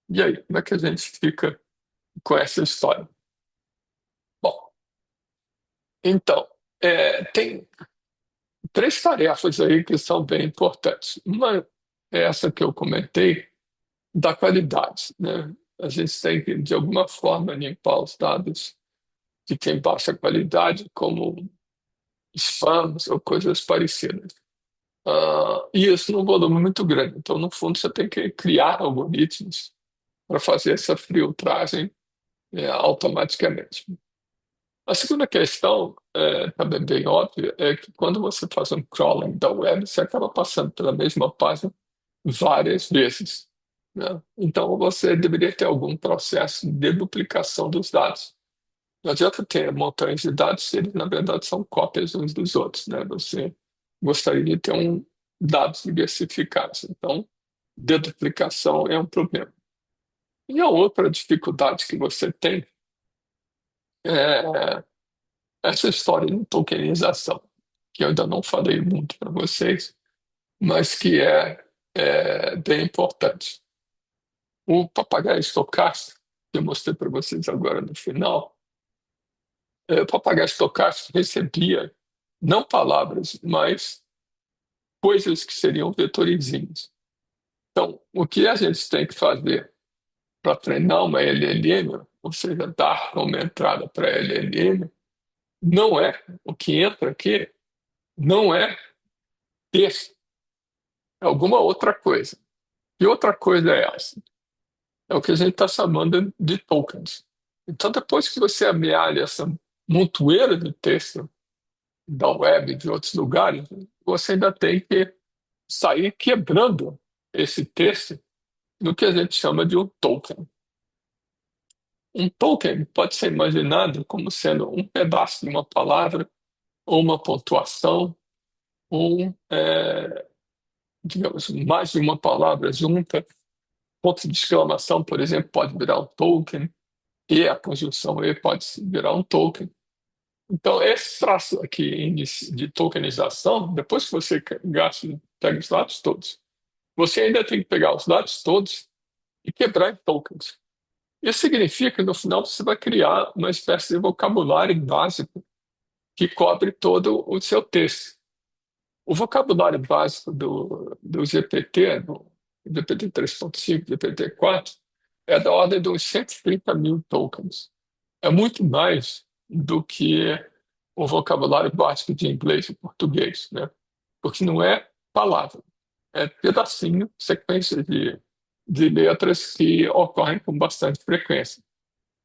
E aí, como é que a gente fica com essa história? Bom, então, tem três tarefas aí que são bem importantes. Uma é essa que eu comentei, da qualidade, né? A gente tem que, de alguma forma, limpar os dados que têm baixa qualidade, como spams ou coisas parecidas. E isso num volume muito grande. Então, no fundo, você tem que criar algoritmos para fazer essa filtragem automaticamente. A segunda questão, também bem óbvia, é que quando você faz um crawling da web, você acaba passando pela mesma página várias vezes, né? Então, você deveria ter algum processo de duplicação dos dados. Não adianta ter montanhas de dados se eles, na verdade, são cópias uns dos outros, né? Você gostaria de ter dados diversificados. Então, deduplicação é um problema. E a outra dificuldade que você tem é essa história de tokenização, que eu ainda não falei muito para vocês, mas que é bem importante. O papagaio estocástico, que eu mostrei para vocês agora no final, o papagaio estocástico recebia não palavras, mas coisas que seriam vetorizinhos. Então, o que a gente tem que fazer para treinar uma LLM, ou seja, dar uma entrada para a LLM, não é, o que entra aqui não é texto, é alguma outra coisa. E outra coisa é essa? É o que a gente está chamando de tokens. Então, depois que você amealha essa montoeira de texto da web e de outros lugares, você ainda tem que sair quebrando esse texto no que a gente chama de um token. Um token pode ser imaginado como sendo um pedaço de uma palavra, ou uma pontuação, ou, digamos, mais de uma palavra junta. Ponto de exclamação, por exemplo, pode virar um token, e a conjunção e pode virar um token. Então, esse traço aqui de tokenização, depois que você pega os dados todos, você ainda tem que pegar os dados todos e quebrar em tokens. Isso significa que no final você vai criar uma espécie de vocabulário básico que cobre todo o seu texto. O vocabulário básico do GPT, do GPT 3.5, GPT 4, é da ordem de uns 130 mil tokens. É muito mais do que o vocabulário básico de inglês e português, né? Porque não é palavra, é pedacinho, sequência de letras que ocorrem com bastante frequência.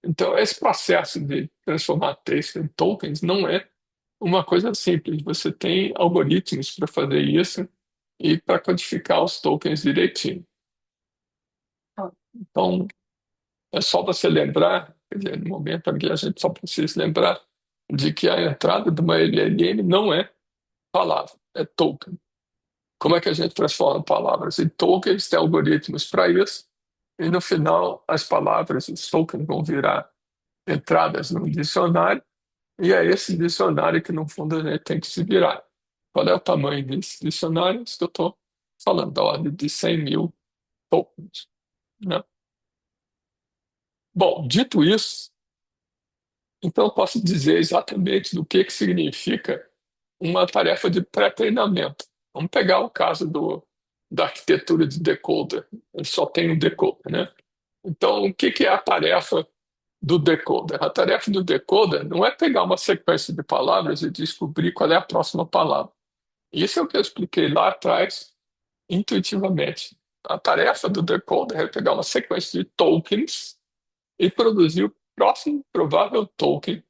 Então, esse processo de transformar texto em tokens não é uma coisa simples. Você tem algoritmos para fazer isso e para codificar os tokens direitinho. Então, é só você lembrar, quer dizer, no momento aqui a gente só precisa lembrar de que a entrada de uma LLM não é palavra, é token. Como é que a gente transforma palavras em tokens? Tem algoritmos para isso. E no final, as palavras, os tokens vão virar entradas no dicionário. E é esse dicionário que, no fundo, a gente tem que se virar. Qual é o tamanho desse dicionário? Isso que eu estou falando, da ordem de 100 mil tokens, né? Bom, dito isso, então eu posso dizer exatamente do que significa uma tarefa de pré-treinamento. Vamos pegar o caso da arquitetura de decoder. Ele só tem um decoder, né? Então, o que é a tarefa do decoder? A tarefa do decoder não é pegar uma sequência de palavras e descobrir qual é a próxima palavra. Isso é o que eu expliquei lá atrás, intuitivamente. A tarefa do decoder é pegar uma sequência de tokens e produzir o próximo provável token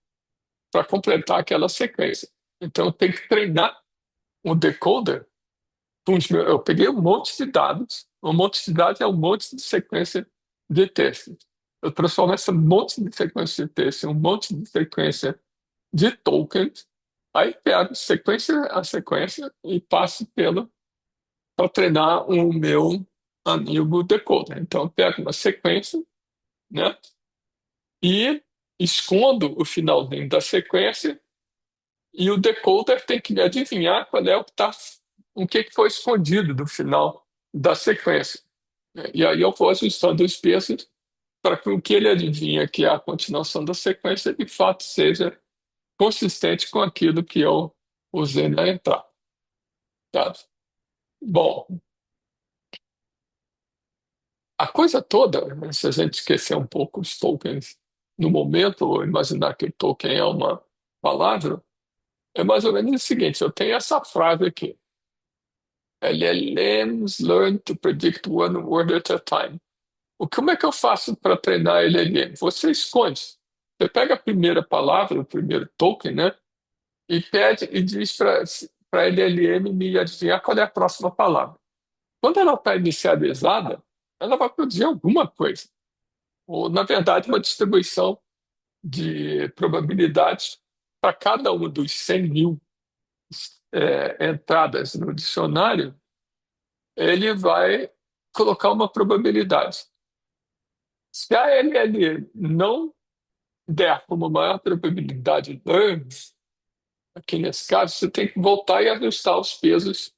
para completar aquela sequência. Então, eu tenho que treinar o decoder. Eu peguei um monte de dados, um monte de dados é um monte de sequência de texto. Eu transformo esse monte de sequência de texto em um monte de sequência de tokens, aí pego sequência a sequência e passo para treinar o meu amigo decoder. Então, eu pego uma sequência, né, e escondo o finalzinho da sequência e o decoder tem que me adivinhar qual é o que foi escondido do final da sequência. E aí eu vou ajustando os pesos para que o que ele adivinha que é a continuação da sequência de fato seja consistente com aquilo que eu usei na entrada. Tá? Bom, a coisa toda, né, se a gente esquecer um pouco os tokens no momento, ou imaginar que o token é uma palavra, é mais ou menos o seguinte: eu tenho essa frase aqui. LLMs learn to predict one word at a time. Como é que eu faço para treinar LLM? Você esconde. Você pega a primeira palavra, o primeiro token, né? E pede e diz para a LLM me adivinhar qual é a próxima palavra. Quando ela está inicializada, ela vai produzir alguma coisa. Ou, na verdade, uma distribuição de probabilidades para cada um dos 100 mil entradas no dicionário, ele vai colocar uma probabilidade. Se a LL não der como maior probabilidade learns, aqui nesse caso, você tem que voltar e ajustar os pesos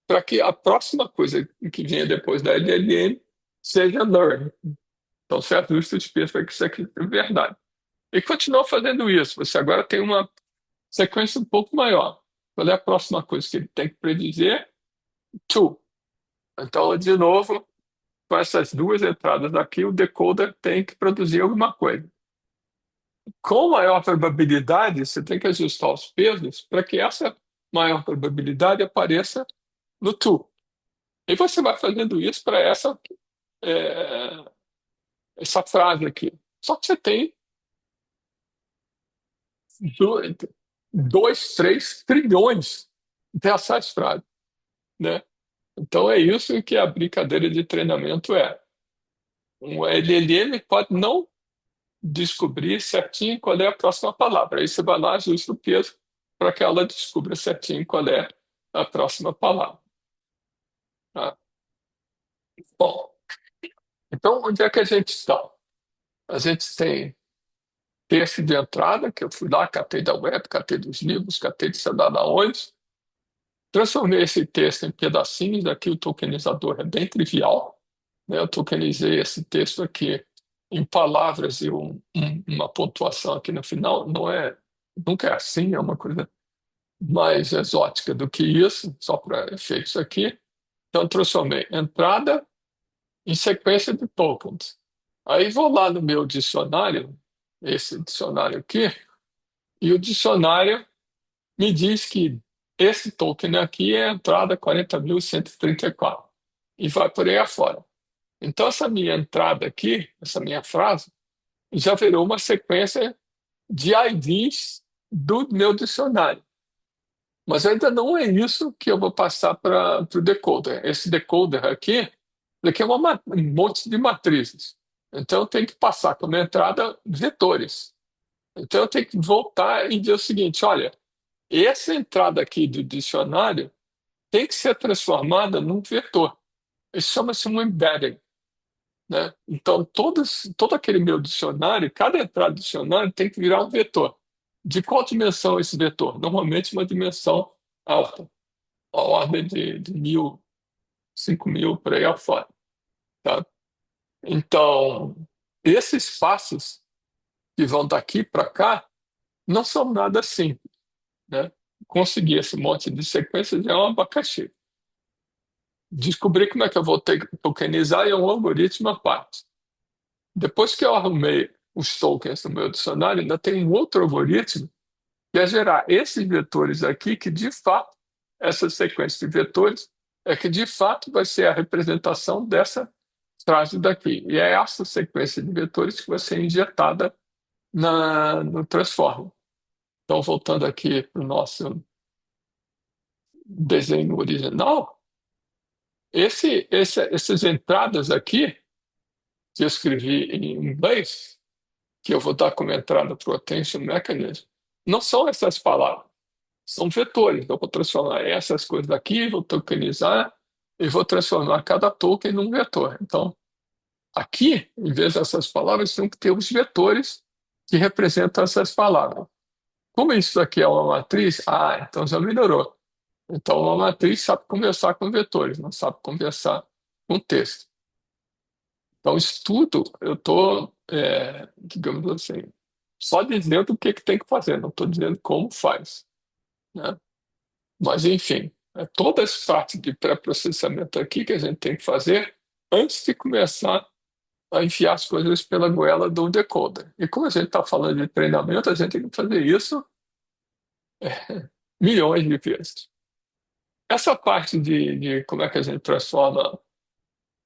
para que a próxima coisa que venha depois da LLM seja learn. Então, você ajusta os pesos para que isso aqui seja verdade. E continua fazendo isso. Você agora tem uma sequência um pouco maior. Qual é a próxima coisa que ele tem que predizer? To. Então, de novo, com essas duas entradas aqui, o decoder tem que produzir alguma coisa. Com maior probabilidade, você tem que ajustar os pesos para que essa maior probabilidade apareça no to. E você vai fazendo isso para é, essa frase aqui. Só que você tem 2, 3 trilhões dessas frases, né? Então é isso que a brincadeira de treinamento é. Um LLM pode não descobrir certinho qual é a próxima palavra. Aí você vai lá, ajusta o peso para que ela descubra certinho qual é a próxima palavra. Tá? Bom, então onde é que a gente está? A gente tem texto de entrada, que eu fui lá, catei da web, catei dos livros, catei de sei lá da onde, transformei esse texto em pedacinhos. Aqui o tokenizador é bem trivial, né? Eu tokenizei esse texto aqui em palavras e uma pontuação aqui no final. Nunca é assim, é uma coisa mais exótica do que isso, só para efeitos aqui. Então, transformei entrada em sequência de tokens. Aí vou lá no meu dicionário, esse dicionário aqui, e o dicionário me diz que esse token aqui é a entrada 40.134 e vai por aí afora. Então, essa minha entrada aqui, essa minha frase, já virou uma sequência de IDs do meu dicionário. Mas ainda não é isso que eu vou passar para o decoder. Esse decoder aqui é um monte de matrizes. Então, eu tenho que passar como entrada vetores. Então, eu tenho que voltar e dizer o seguinte: olha, essa entrada aqui do dicionário tem que ser transformada num vetor. Isso chama-se um embedding, né? Então, todo aquele meu dicionário, cada entrada do dicionário tem que virar um vetor. De qual dimensão é esse vetor? Normalmente uma dimensão alta, a ordem de 1.000, 5.000, por aí afora, tá? Então, esses passos que vão daqui para cá não são nada simples, né? Conseguir esse monte de sequências é um abacaxi. Descobrir como é que eu vou ter que tokenizar é um algoritmo à parte. Depois que eu arrumei os tokens no meu dicionário, ainda tem um outro algoritmo que é gerar esses vetores aqui, que de fato, essa sequência de vetores, é que de fato vai ser a representação dessa frase daqui. E é essa sequência de vetores que vai ser injetada no transformer. Então, voltando aqui para o nosso desenho original, essas entradas aqui, que eu escrevi em inglês, que eu vou dar como entrada para o attention mechanism, não são essas palavras, são vetores. Eu vou transformar essas coisas daqui, vou tokenizar e vou transformar cada token num vetor. Então, aqui, em vez dessas palavras, tem que ter os vetores que representam essas palavras. Como isso aqui é uma matriz, então já melhorou. Então, uma matriz sabe conversar com vetores, não sabe conversar com texto. Então, isso tudo eu estou, digamos assim, só dizendo o que tem que fazer, não estou dizendo como faz, né? Mas, enfim, toda essa parte de pré-processamento aqui que a gente tem que fazer antes de começar a enfiar as coisas pela goela do decoder. E como a gente está falando de treinamento, a gente tem que fazer isso milhões de vezes. Essa parte de como é que a gente transforma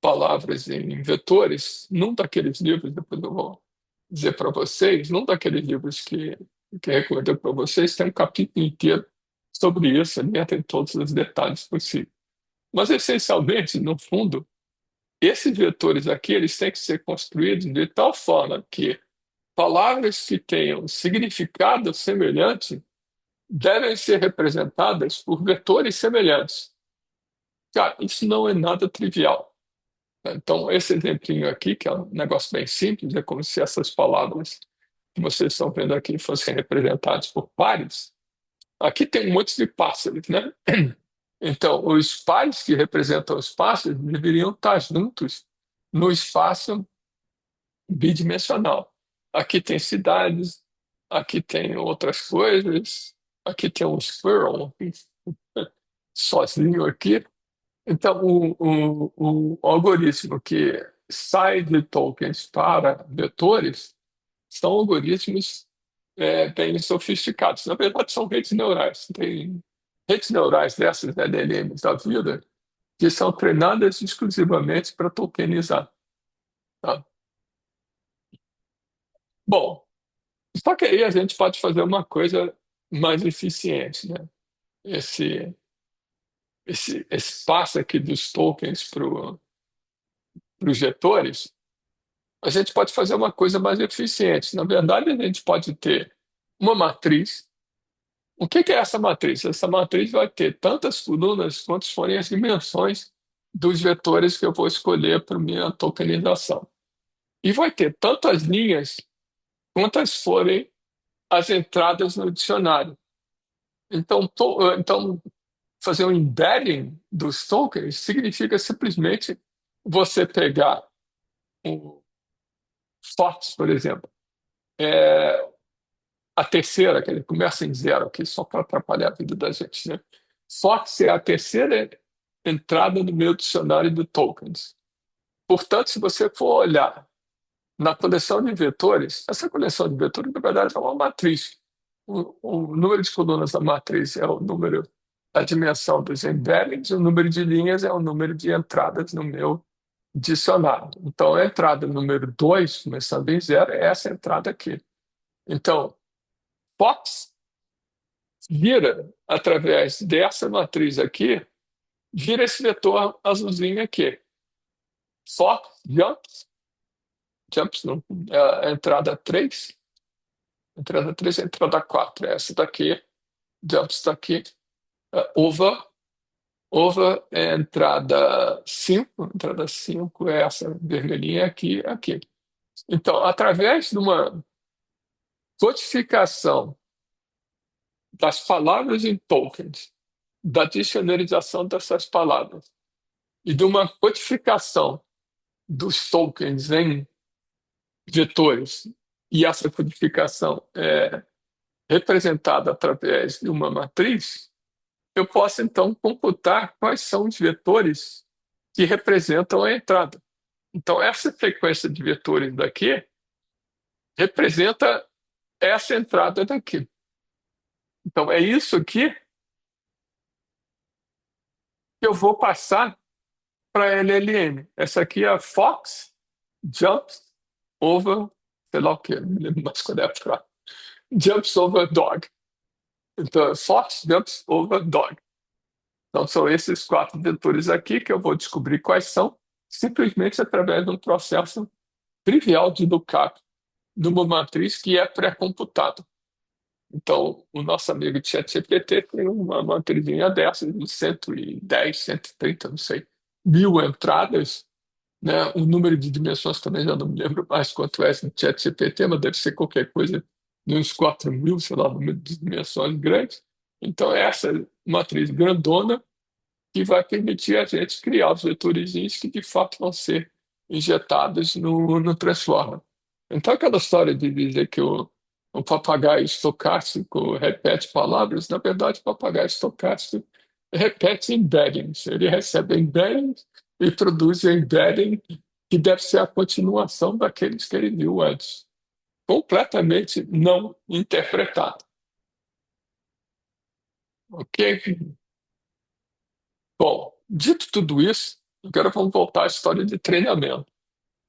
palavras em vetores, num daqueles livros, depois eu vou dizer para vocês, num daqueles livros que recomendei para vocês, tem um capítulo inteiro sobre isso, ali tem todos os detalhes possíveis. Mas, essencialmente, no fundo, esses vetores aqui, eles têm que ser construídos de tal forma que palavras que tenham significado semelhante devem ser representadas por vetores semelhantes. Cara, isso não é nada trivial. Então, esse exemplinho aqui, que é um negócio bem simples, é como se essas palavras que vocês estão vendo aqui fossem representadas por pares. Aqui tem um monte de pássaros, né? Então, os pares que representam os pássaros deveriam estar juntos no espaço bidimensional. Aqui tem cidades, aqui tem outras coisas, aqui tem um squirrel sozinho aqui. Então, o algoritmo que sai de tokens para vetores são algoritmos bem sofisticados. Na verdade, são redes neurais. Tem redes neurais dessas LLMs da vida que são treinadas exclusivamente para tokenizar. Tá? Bom, só que aí a gente pode fazer uma coisa mais eficiente, né? Esse, esse passo aqui dos tokens para os vetores, a gente pode fazer uma coisa mais eficiente. Na verdade, a gente pode ter uma matriz. O que que é essa matriz? Essa matriz vai ter tantas colunas quantas forem as dimensões dos vetores que eu vou escolher para minha tokenização. E vai ter tantas linhas quantas forem as entradas no dicionário. Então, fazer um embedding dos tokens significa simplesmente você pegar o Fox, por exemplo, é, a terceira, que ele começa em zero aqui, só para atrapalhar a vida da gente, né? Fox é a terceira entrada no meu dicionário de tokens. Portanto, se você for olhar na coleção de vetores, essa coleção de vetores, na verdade, é uma matriz. O número de colunas da matriz é o número, a dimensão dos embeddings, o número de linhas é o número de entradas no meu dicionário. Então, a entrada número 2, começando em zero, é essa entrada aqui. Então, Fox vira, através dessa matriz aqui, vira esse vetor azulzinho aqui. Fox jumps não, é a entrada 3, entrada 3 é a entrada 4, é essa daqui, jumps está aqui. Over é a entrada 5 é essa vermelhinha aqui, aqui. Então, através de uma codificação das palavras em tokens, da dicionarização dessas palavras e de uma codificação dos tokens em vetores, e essa codificação é representada através de uma matriz, eu posso então computar quais são os vetores que representam a entrada. Então, essa sequência de vetores daqui representa essa entrada daqui. Então, é isso aqui que eu vou passar para a LLM. Essa aqui é a Fox Jumps Over, sei lá o quê, não me lembro mais qual é a frase. Jumps Over Dog. Então, Fox Jumps Over Dog. Então, são esses quatro vetores aqui que eu vou descobrir quais são, simplesmente através de um processo trivial de lookup numa matriz que é pré-computado. Então, o nosso amigo ChatGPT tem uma matrizinha dessas, de 110, 130, não sei, mil entradas, né? O número de dimensões também já não me lembro mais quanto é no ChatGPT, mas deve ser qualquer coisa de uns 4.000, sei lá, número de dimensões grandes. Então, é essa matriz grandona que vai permitir a gente criar os vetorizinhos que de fato vão ser injetados no Transformer. Então, aquela história de dizer que o papagaio estocástico repete palavras, na verdade, o papagaio estocástico repete embeddings. Ele recebe embeddings e produz embedding que deve ser a continuação daqueles que ele viu antes, completamente não interpretado. Ok? Bom, dito tudo isso, agora vamos voltar à história de treinamento.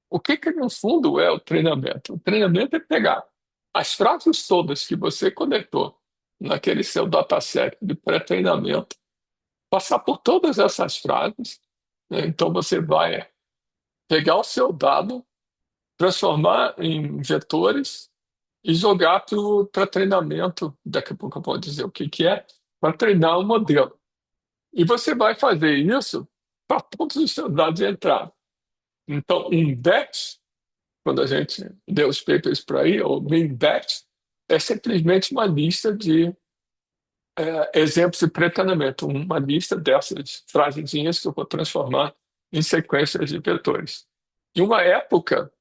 O que que, no fundo, é o treinamento? O treinamento é pegar as frases todas que você coletou naquele seu dataset de pré-treinamento, passar por todas essas frases, né? Então, você vai pegar o seu dado, transformar em vetores e jogar para treinamento. Daqui a pouco eu vou dizer o que que é, para treinar o modelo. E você vai fazer isso para todos os seus dados de entrada. Então, um batch, quando a gente deu os papers para aí, ou main batch, é simplesmente uma lista de exemplos de pré-treinamento, uma lista dessas frasezinhas que eu vou transformar em sequências de vetores. E uma época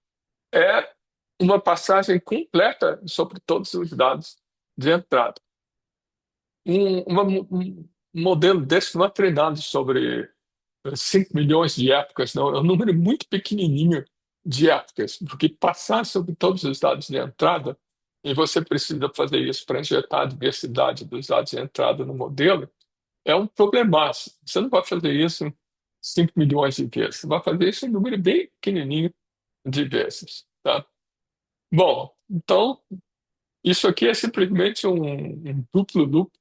é uma passagem completa sobre todos os dados de entrada. Um modelo desse não é treinado sobre 5 milhões de épocas, não, é um número muito pequenininho de épocas, porque passar sobre todos os dados de entrada e você precisa fazer isso para injetar a diversidade dos dados de entrada no modelo, é um problemaço. Você não vai fazer isso 5 milhões de vezes, você vai fazer isso em um número bem pequenininho de vezes, tá? Bom, então, isso aqui é simplesmente um duplo loop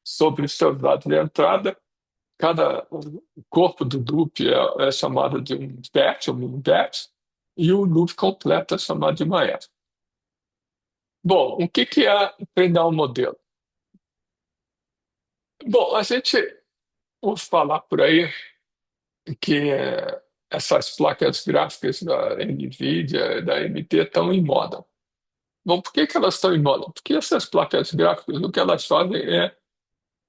sobre os seus dados de entrada. Cada corpo do loop é chamado de um batch, ou mini batch, e o loop completo é chamado de maestro. Bom, o que que é treinar um modelo? Bom, a gente ouve falar por aí que essas placas gráficas da NVIDIA, da AMD, estão em moda. Bom, por que que elas estão em moda? Porque essas placas gráficas, o que elas fazem é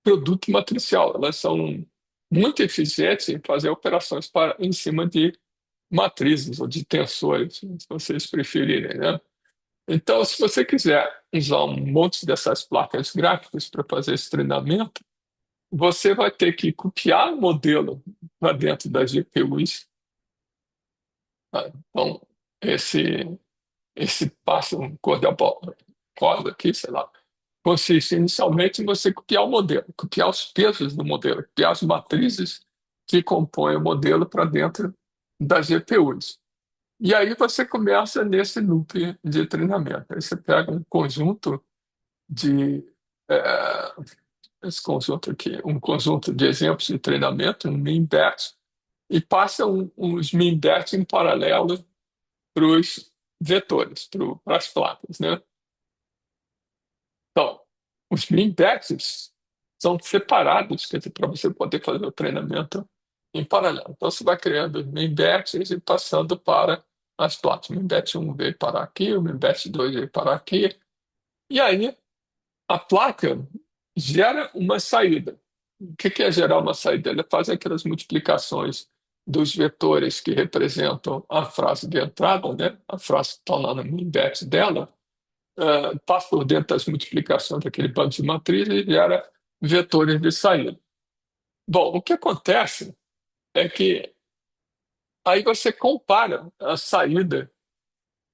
produto matricial. Elas são muito eficientes em fazer operações em cima de matrizes ou de tensores, se vocês preferirem, né? Então, se você quiser usar um monte dessas placas gráficas para fazer esse treinamento, você vai ter que copiar o modelo para dentro das GPUs. Tá? Então, esse passo, um corda aqui, sei lá, consiste inicialmente em você copiar o modelo, copiar os pesos do modelo, copiar as matrizes que compõem o modelo para dentro das GPUs. E aí você começa nesse loop de treinamento. Aí você pega um conjunto de eh, esse conjunto aqui, um conjunto de exemplos de treinamento, um min-batch, e passa uns min-batch em paralelo para os vetores, para as placas, né? Então, os min-batches são separados, quer dizer, para você poder fazer o treinamento em paralelo. Então, você vai criando os min-batches e passando para as placas. O min-batch 1 veio parar aqui, o min-batch 2 veio parar aqui, e aí a placa gera uma saída. O que que é gerar uma saída? Ela faz aquelas multiplicações dos vetores que representam a frase de entrada, né? A frase que está lá no min-batch dela, passa por dentro das multiplicações daquele bando de matriz e gera vetores de saída. Bom, o que acontece é que aí você compara a saída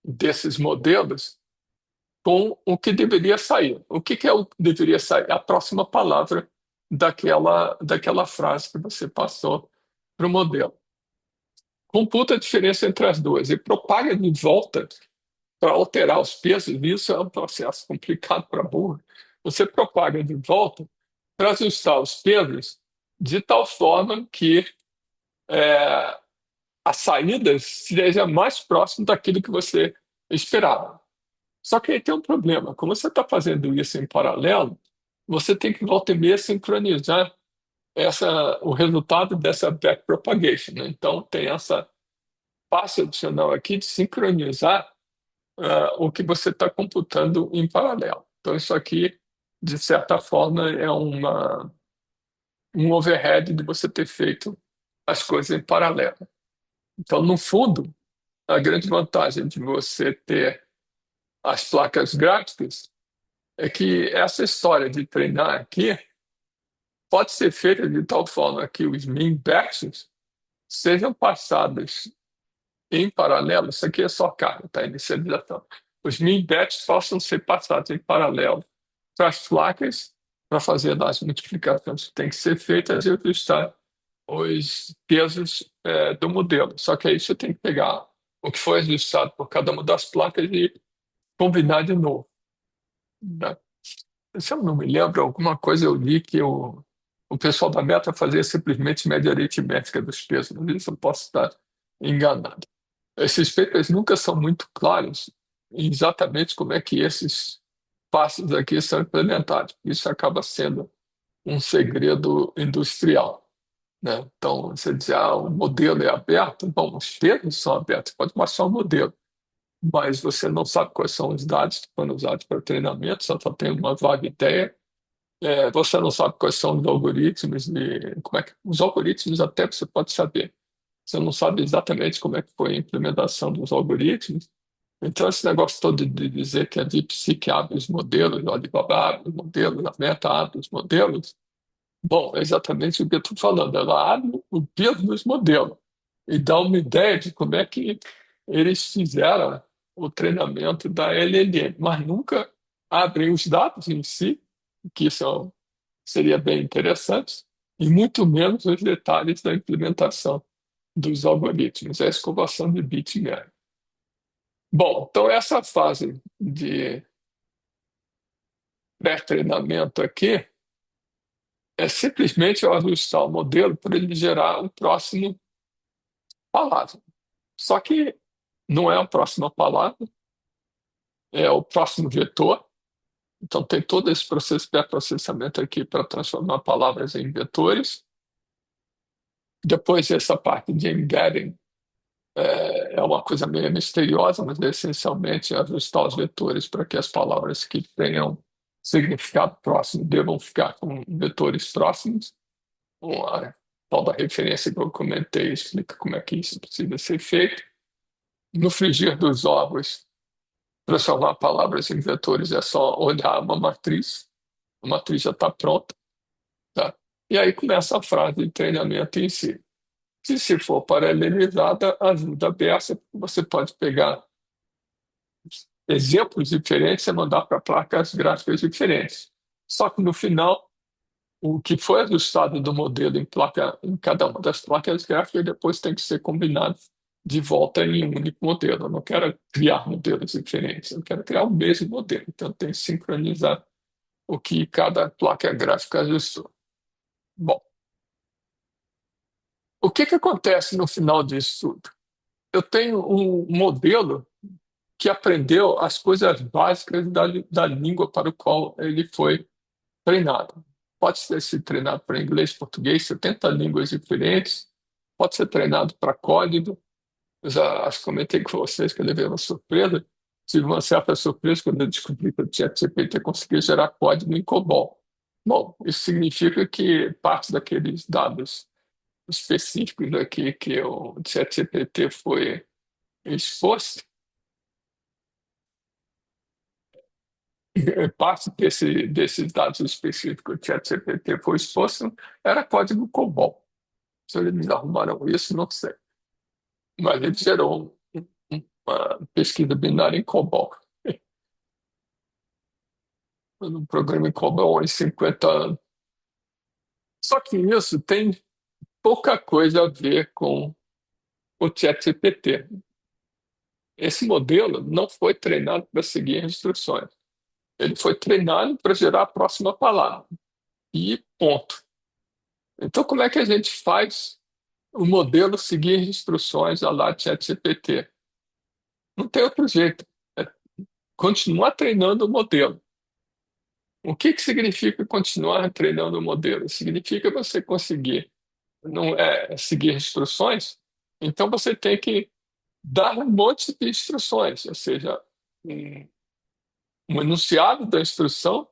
desses modelos com o que deveria sair. O que que é o que deveria sair? A próxima palavra daquela frase que você passou para o modelo. Computa a diferença entre as duas e propaga de volta para alterar os pesos. Isso é um processo complicado para burro. Você propaga de volta para ajustar os pesos de tal forma que é, a saída seja mais próxima daquilo que você esperava. Só que aí tem um problema. Como você está fazendo isso em paralelo, você tem que volta e meia sincronizar o resultado dessa backpropagation, né? Então tem essa passo adicional aqui de sincronizar o que você está computando em paralelo. Então isso aqui, de certa forma, é um overhead de você ter feito as coisas em paralelo. Então, no fundo, a grande vantagem de você ter as placas gráficas é que essa história de treinar aqui pode ser feita de tal forma que os min batches sejam passados em paralelo. Isso aqui é só carga, tá? Inicialização. Os min batches possam ser passados em paralelo para as placas para fazer as multiplicações que têm que ser feitas e ajustar os pesos do modelo. Só que aí você tem que pegar o que foi ajustado por cada uma das placas e combinar de novo, né? Se eu não me lembro, alguma coisa eu li que o pessoal da Meta fazia simplesmente média aritmética dos pesos, mas isso eu posso estar enganado. Esses papers nunca são muito claros em exatamente como é que esses passos aqui são implementados. Isso acaba sendo um segredo industrial, né? Então, você diz, o modelo é aberto. Bom, os pesos são abertos, pode baixar o modelo, mas você não sabe quais são os dados que foram usados para o treinamento, só está tendo uma vaga ideia. Você não sabe quais são os algoritmos e como é que os algoritmos até você pode saber. Você não sabe exatamente como é que foi a implementação dos algoritmos. Então, esse negócio todo de dizer que a DeepSeek abre os modelos, o Alibaba abre os modelos, a Meta abre os modelos, bom, é exatamente o que eu estou falando. Ela abre o peso dos modelos e dá uma ideia de como é que eles fizeram o treinamento da LLM, mas nunca abrem os dados em si, que são, seria bem interessante, e muito menos os detalhes da implementação dos algoritmos, a escovação de bit mesmo. Bom, então essa fase de pré-treinamento aqui é simplesmente eu ajustar o modelo para ele gerar o próximo palavra. Só que não é a próxima palavra, é o próximo vetor. Então tem todo esse processo de pré-processamento aqui para transformar palavras em vetores. Depois essa parte de embedding é uma coisa meio misteriosa, mas é essencialmente ajustar os vetores para que as palavras que tenham significado próximo devam ficar com vetores próximos. A tal da referência que eu comentei explica como é que isso precisa ser feito. No frigir dos ovos, transformar palavras em vetores é só olhar uma matriz, a matriz já está pronta, tá? E aí começa a frase de treinamento em si. Se for paralelizada, ajuda a beça, você pode pegar exemplos diferentes e mandar para placas gráficas diferentes. Só que no final, o que foi ajustado do modelo em placa, em cada uma das placas gráficas, depois tem que ser combinado de volta em um único modelo. Eu não quero criar modelos diferentes, eu quero criar o mesmo modelo. Então, tem que sincronizar o que cada placa gráfica ajustou. Bom, o que que acontece no final disso tudo? Eu tenho um modelo que aprendeu as coisas básicas da língua para o qual ele foi treinado. Pode ser se treinado para inglês, português, 70 línguas diferentes. Pode ser treinado para código. Eu já acho que comentei com vocês que eu levei uma surpresa. Tive uma certa surpresa quando eu descobri que o ChatGPT conseguia gerar código em COBOL. Bom, isso significa que parte daqueles dados específicos aqui que o ChatGPT foi exposto, parte desses dados específicos que o ChatGPT foi exposto era código COBOL. Se eles arrumaram isso, não sei. Mas ele gerou uma pesquisa binária em COBOL. Um programa em COBOL em 50 anos. Só que isso tem pouca coisa a ver com o ChatGPT. Esse modelo não foi treinado para seguir instruções. Ele foi treinado para gerar a próxima palavra. E ponto. Então, como é que a gente faz o modelo seguir instruções a lá ChatGPT? Não tem outro jeito. É continuar treinando o modelo. O que que significa continuar treinando o modelo? Significa você conseguir não seguir instruções, então você tem que dar um monte de instruções, ou seja, um, um enunciado da instrução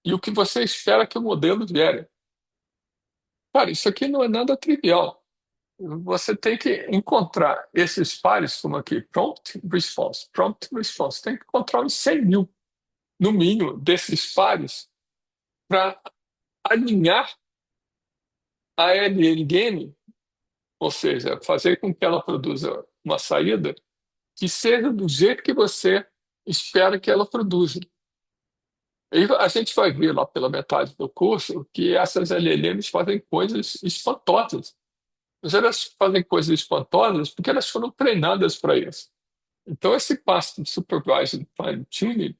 e o que você espera que o modelo gere. Cara, isso aqui não é nada trivial. Você tem que encontrar esses pares, como aqui, prompt response, prompt response. Tem que encontrar uns 100 mil, no mínimo, desses pares para alinhar a LLM, ou seja, fazer com que ela produza uma saída que seja do jeito que você espera que ela produza. E a gente vai ver lá pela metade do curso que essas LLMs fazem coisas espantosas. Mas elas fazem coisas espantosas porque elas foram treinadas para isso. Então, esse passo de supervised fine-tuning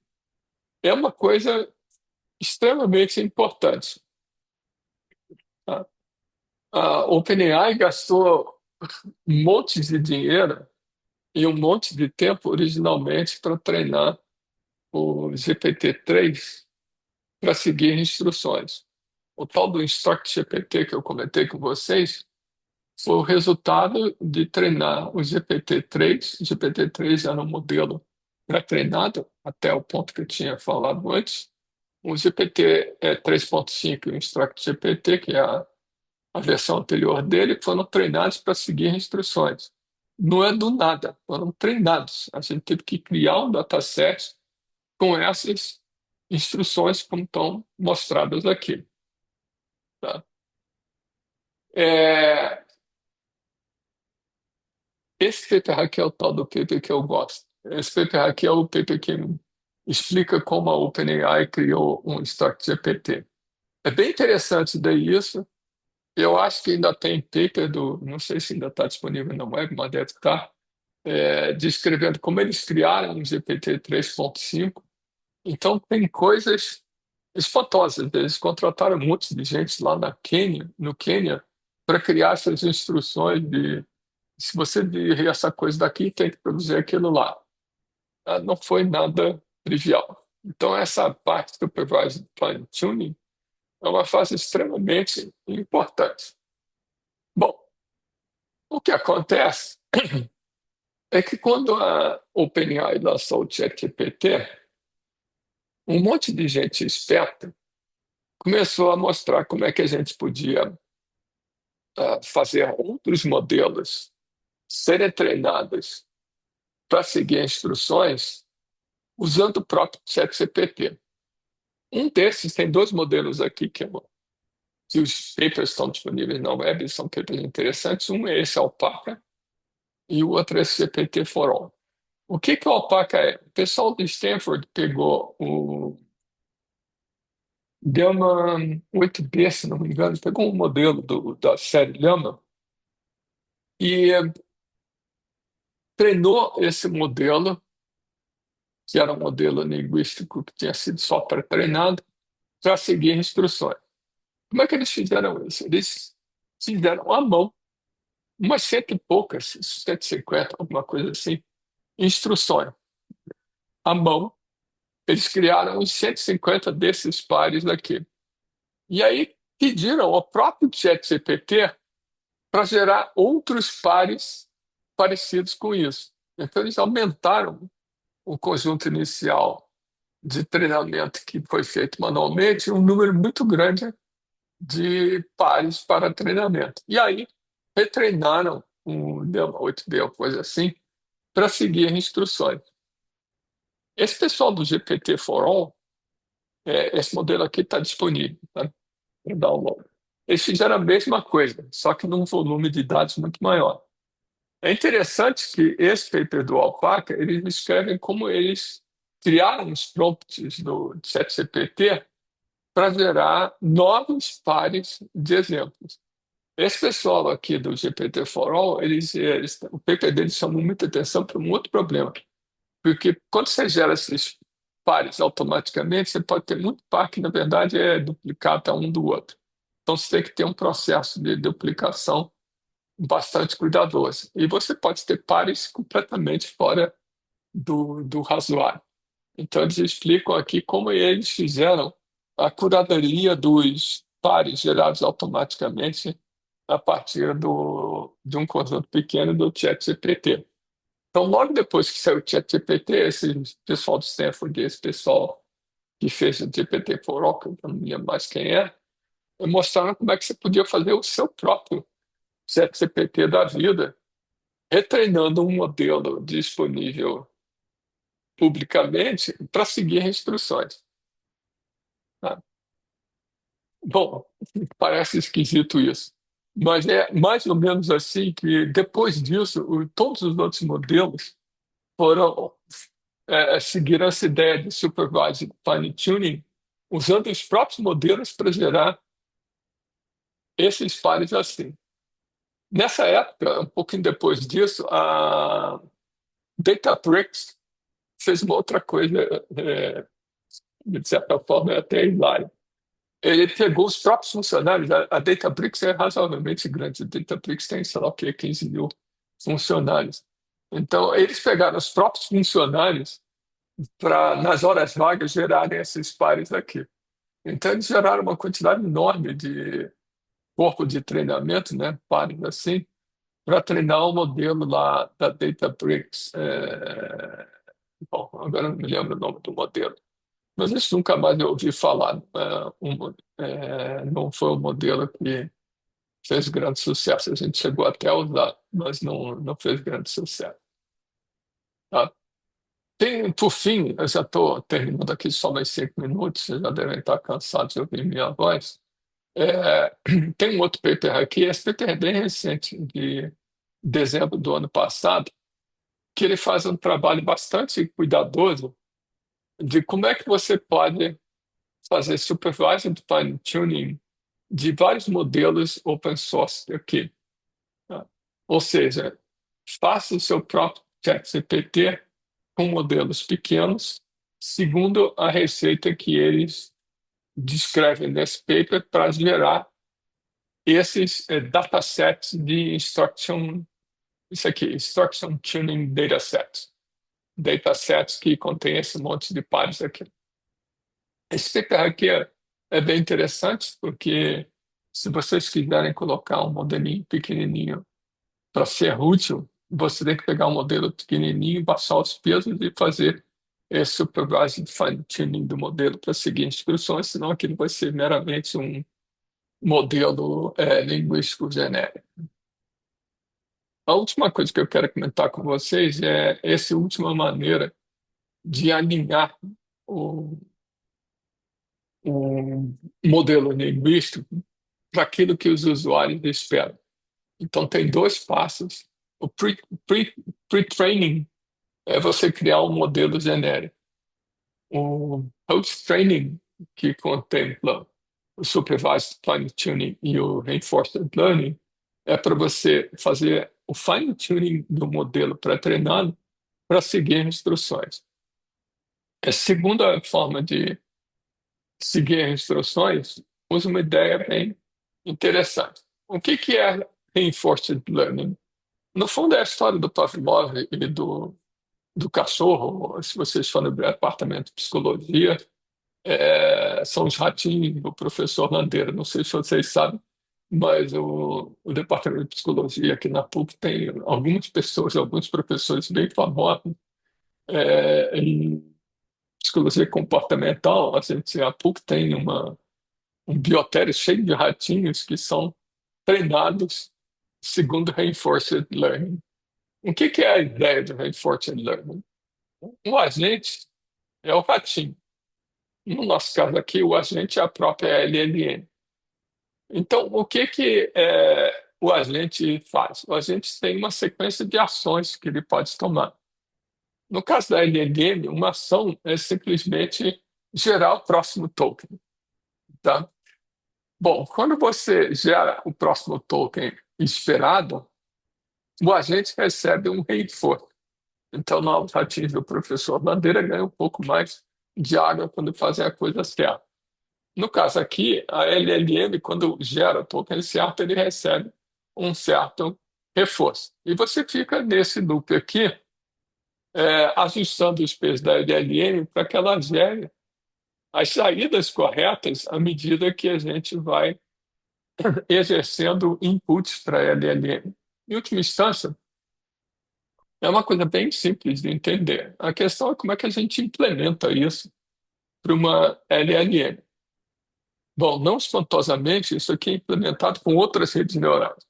é uma coisa extremamente importante. Tá? A OpenAI gastou um monte de dinheiro e um monte de tempo originalmente para treinar o GPT-3 para seguir instruções. O tal do Instruct GPT que eu comentei com vocês foi o resultado de treinar o GPT-3. O GPT-3 era um modelo pré-treinado, até o ponto que eu tinha falado antes. O GPT 3.5 e o Instruct GPT, que é a versão anterior dele, foram treinados para seguir instruções. Não é do nada, foram treinados. A gente teve que criar um dataset com essas instruções como estão mostradas aqui. Tá? É, esse paper aqui é o tal do paper que eu gosto. Esse paper aqui é o paper que explica como a OpenAI criou um Start GPT. É bem interessante daí isso. Eu acho que ainda tem paper não sei se ainda está disponível na web, mas deve estar, descrevendo como eles criaram o GPT 3.5. Então, tem coisas espantosas. Eles contrataram um monte de gente lá na Quênia, no Quênia, para criar essas instruções de se você vir essa coisa daqui, tem que produzir aquilo lá. Não foi nada trivial. Então, essa parte do Supervised Fine Tuning é uma fase extremamente importante. Bom, o que acontece é que quando a OpenAI lançou o ChatGPT, um monte de gente esperta começou a mostrar como é que a gente podia fazer outros modelos serem treinados para seguir instruções usando o próprio ChatGPT. Um desses tem dois modelos aqui que os papers estão disponíveis na web, são papers interessantes. Um é esse Alpaca e o outro é esse GPT-4o. O que o Alpaca é? O pessoal de Stanford pegou Llama 8B, se não me engano, pegou um modelo da série Llama e treinou esse modelo, que era um modelo linguístico que tinha sido só pré-treinado, para seguir instruções. Como é que eles fizeram isso? Eles fizeram à mão, umas cento e poucas, 150, alguma coisa assim, instruções à mão. Eles criaram uns 150 desses pares aqui. E aí pediram ao próprio ChatGPT para gerar outros pares parecidos com isso. Então, eles aumentaram o conjunto inicial de treinamento que foi feito manualmente, um número muito grande de pares para treinamento. E aí, retreinaram um Llama 8B ou coisa assim, para seguir instruções. Esse pessoal do GPT-4o, esse modelo aqui está disponível, tá? Para download. Eles fizeram a mesma coisa, só que num volume de dados muito maior. É interessante que esse paper do Alpaca, eles descrevem como eles criaram os prompts do ChatGPT para gerar novos pares de exemplos. Esse pessoal aqui do GPT-4all, o paper deles chamou muita atenção para um outro problema, porque quando você gera esses pares automaticamente, você pode ter muito par que, na verdade, é duplicata um do outro. Então, você tem que ter um processo de duplicação bastante cuidadoso. E você pode ter pares completamente fora do razoável. Então, eles explicam aqui como eles fizeram a curadoria dos pares gerados automaticamente a partir de um conjunto pequeno do ChatGPT. Então, logo depois que saiu o ChatGPT, esse pessoal de Stanford, esse pessoal que fez o GPT-4o, que eu não me lembro mais quem é, mostraram como é que você podia fazer o seu próprio ChatGPT da vida, retreinando um modelo disponível publicamente para seguir instruções. Tá? Bom, parece esquisito isso, mas é mais ou menos assim que depois disso, todos os outros modelos foram seguir essa ideia de supervised fine tuning, usando os próprios modelos para gerar esses pares assim. Nessa época, um pouquinho depois disso, a Databricks fez uma outra coisa, de certa forma, é até hilária. Ele pegou os próprios funcionários, a Databricks é razoavelmente grande, a Databricks tem, sei lá o quê, 15 mil funcionários. Então, eles pegaram os próprios funcionários para, nas horas vagas, gerarem esses pares aqui. Então, eles geraram uma quantidade enorme de corpo de treinamento, né, pares assim, para treinar o modelo lá da Databricks. Bom, agora não me lembro o nome do modelo, mas isso nunca mais eu ouvi falar. Não foi um modelo que fez grande sucesso. A gente chegou até a usar, mas não fez grande sucesso. Tá? Por fim, eu já estou terminando aqui só mais 5 minutos, vocês já devem estar cansados de ouvir minha voz. É, tem um outro paper aqui, esse paper é bem recente, de dezembro do ano passado, que ele faz um trabalho bastante cuidadoso de como é que você pode fazer supervised fine tuning de vários modelos open source aqui, tá? Ou seja, faça o seu próprio ChatGPT com modelos pequenos, segundo a receita que eles descrevem nesse paper para gerar esses datasets de instruction, isso aqui, instruction tuning datasets, datasets que contém esse monte de pares aqui. Esse paper aqui é bem interessante porque se vocês quiserem colocar um modelinho pequenininho para ser útil, você tem que pegar um modelo pequenininho, baixar os pesos e fazer esse supervised fine-tuning do modelo para seguir instruções, senão aquilo vai ser meramente um modelo linguístico genérico. A última coisa que eu quero comentar com vocês é essa última maneira de alinhar o, o modelo linguístico para aquilo que os usuários esperam. Então, tem dois passos. O pre- pre-training é você criar um modelo genérico. O post-training, que contempla o supervised fine-tuning e o reinforcement learning, é para você fazer o fine-tuning do modelo pré-treinado para seguir instruções. A segunda forma de seguir instruções usa uma ideia bem interessante. O que é reinforcement learning? No fundo, é a história do Pavlov e do cachorro. Se vocês forem do departamento de psicologia, são os ratinhos do professor Landeira. Não sei se vocês sabem, mas o departamento de psicologia aqui na PUC tem algumas pessoas, alguns professores bem famosos em psicologia comportamental. A PUC tem um biotério cheio de ratinhos que são treinados segundo Reinforcement Learning. O que é a ideia do Reinforcement Learning? O agente é o ratinho. No nosso caso aqui, o agente é a própria LLM. Então, o que o agente faz? O agente tem uma sequência de ações que ele pode tomar. No caso da LLM, uma ação é simplesmente gerar o próximo token, tá? Bom, quando você gera o próximo token esperado, o agente recebe um reinforcement. Então, novos ratinhos do professor Bandeira ganham um pouco mais de água quando fazem a coisa certa. No caso aqui, a LLM, quando gera token certo, ele recebe um certo reforço. E você fica nesse loop aqui, ajustando os pesos da LLM para que ela gere as saídas corretas à medida que a gente vai exercendo inputs para a LLM. Em última instância, é uma coisa bem simples de entender. A questão é como é que a gente implementa isso para uma LLM. Bom, não espantosamente, isso aqui é implementado com outras redes neurais.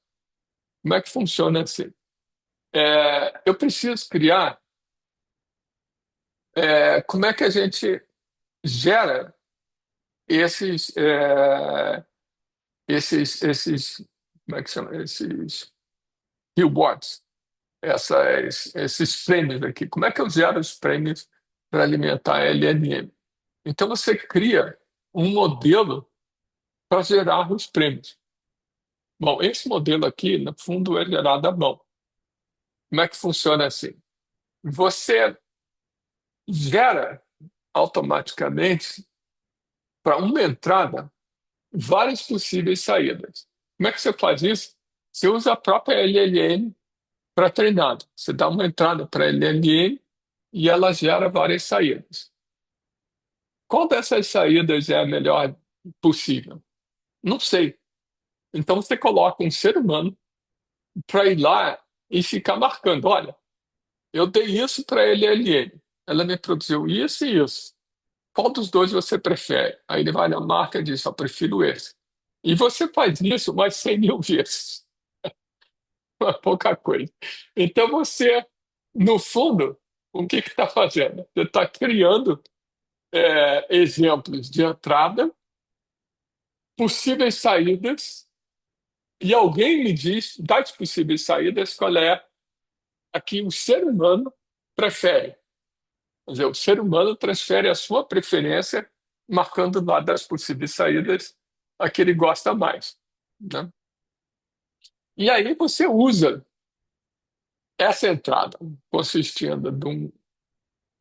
Como é que funciona assim? Eu preciso criar. Como é que a gente gera esses, como é que chama? Esses rewards, esses prêmios aqui. Como é que eu gero os prêmios para alimentar a LLM? Então você cria um modelo para gerar os prêmios. Bom, esse modelo aqui, no fundo, é gerado à mão. Como é que funciona assim? Você gera automaticamente para uma entrada várias possíveis saídas. Como é que você faz isso? Você usa a própria LLM para treinar. Você dá uma entrada para a LLM e ela gera várias saídas. Qual dessas saídas é a melhor possível? Não sei. Então você coloca um ser humano para ir lá e ficar marcando. Olha, eu dei isso para a LLM. Ela me produziu isso e isso. Qual dos dois você prefere? Aí ele vai na marca e diz, eu prefiro esse. E você faz isso mais 100 mil vezes. Não é pouca coisa. Então você, no fundo, o que está fazendo? Você está criando exemplos de entrada, possíveis saídas, e alguém me diz, das possíveis saídas, qual é a que o ser humano prefere. Quer dizer, o ser humano transfere a sua preferência, marcando lá das possíveis saídas a que ele gosta mais, né? E aí você usa essa entrada, consistindo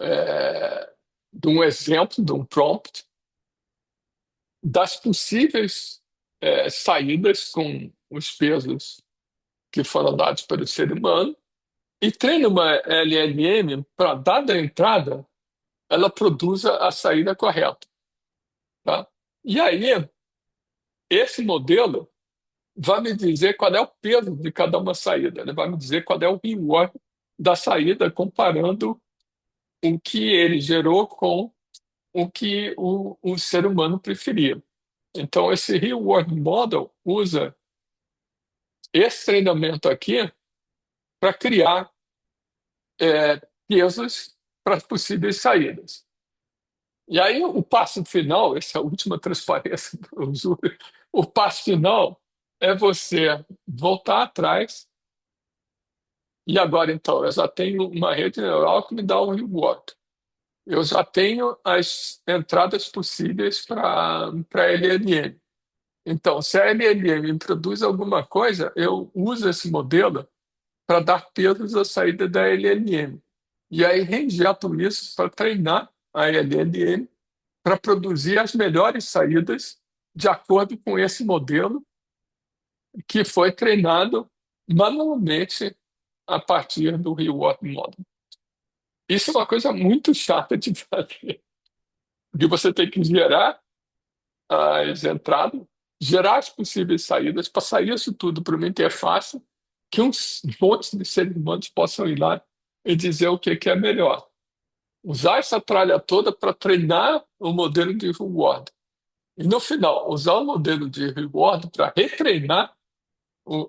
é, de um exemplo, de um prompt, das possíveis saídas com os pesos que foram dados pelo ser humano, e treina uma LLM para, dada a entrada, ela produza a saída correta, tá? E aí, esse modelo vai me dizer qual é o peso de cada uma saída. Ele vai me dizer qual é o reward da saída, comparando o que ele gerou com o que o ser humano preferia. Então, esse reward model usa esse treinamento aqui para criar pesos para as possíveis saídas. E aí, o passo final, essa última transparência do Zuri, o passo final é você voltar atrás. E agora, então, eu já tenho uma rede neural que me dá um reward. Eu já tenho as entradas possíveis para a LLM. Então, se a LLM introduz alguma coisa, eu uso esse modelo para dar pesos à saída da LLM. E aí reinjeto isso para treinar a LLM para produzir as melhores saídas de acordo com esse modelo que foi treinado manualmente a partir do reward model. Isso é uma coisa muito chata de fazer, porque você tem que gerar as entradas, gerar as possíveis saídas, para sair isso tudo para uma interface que uns montes de seres humanos possam ir lá e dizer o que é melhor. Usar essa tralha toda para treinar o modelo de reward. E no final, usar o modelo de reward para retreinar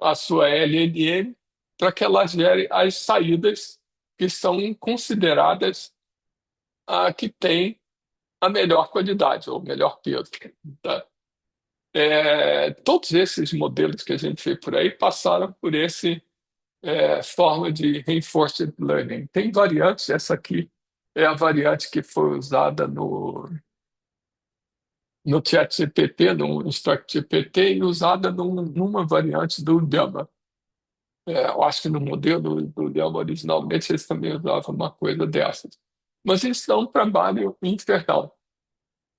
a sua LLM para que ela gere as saídas que são consideradas a que tem a melhor qualidade ou melhor peso, tá? Todos esses modelos que a gente vê por aí passaram por esse forma de reinforcement learning. Tem variantes, essa aqui é a variante que foi usada no ChatGPT, no InstructGPT, e usada numa variante do Llama. Eu acho que no modelo do Llama originalmente eles também usavam uma coisa dessas. Mas isso é um trabalho infernal.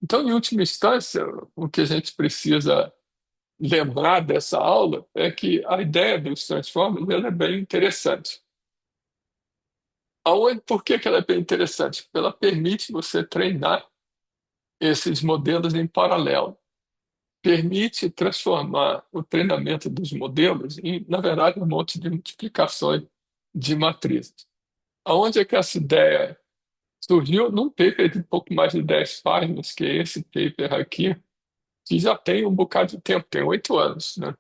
Então, em última instância, o que a gente precisa lembrar dessa aula é que a ideia dos transformers ela é bem interessante. Por que ela é bem interessante? Porque ela permite você treinar esses modelos em paralelo. Permite transformar o treinamento dos modelos em, na verdade, um monte de multiplicações de matrizes. Aonde é que essa ideia surgiu? Num paper de um pouco mais de 10 páginas, que é esse paper aqui, que já tem um bocado de tempo, tem 8 anos, né?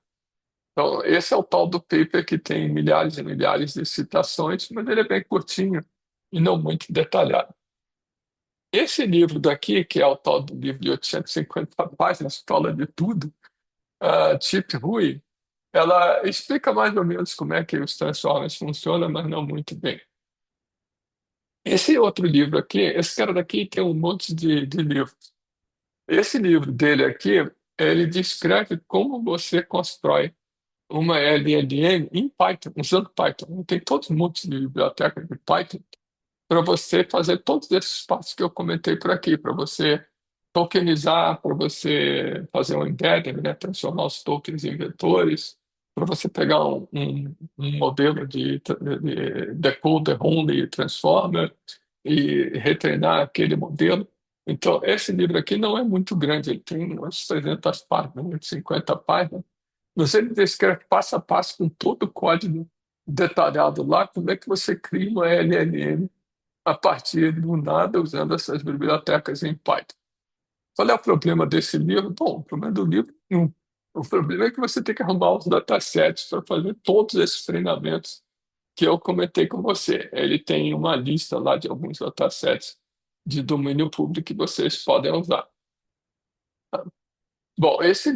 Então, esse é o tal do paper que tem milhares e milhares de citações, mas ele é bem curtinho e não muito detalhado. Esse livro daqui, que é o tal do livro de 850 páginas, fala de tudo, a Chip Hui, ela explica mais ou menos como é que os Transformers funcionam, mas não muito bem. Esse outro livro aqui, esse cara daqui tem um monte de livros. Esse livro dele aqui, ele descreve como você constrói uma LLM em Python, usando Python. Tem todos um monte de bibliotecas de Python para você fazer todos esses passos que eu comentei por aqui, para você tokenizar, para você fazer um embedding, né, transformar os tokens em vetores, para você pegar um modelo de decoder-only transformer e retreinar aquele modelo. Então, esse livro aqui não é muito grande, ele tem umas 300 páginas, umas 50 páginas, mas ele descreve passo a passo com todo o código detalhado lá, como é que você cria uma LLM a partir do nada usando essas bibliotecas em Python. Qual é o problema desse livro? Bom, o problema do livro, o problema é que você tem que arrumar os datasets para fazer todos esses treinamentos que eu comentei com você. Ele tem uma lista lá de alguns datasets de domínio público que vocês podem usar. Bom, esse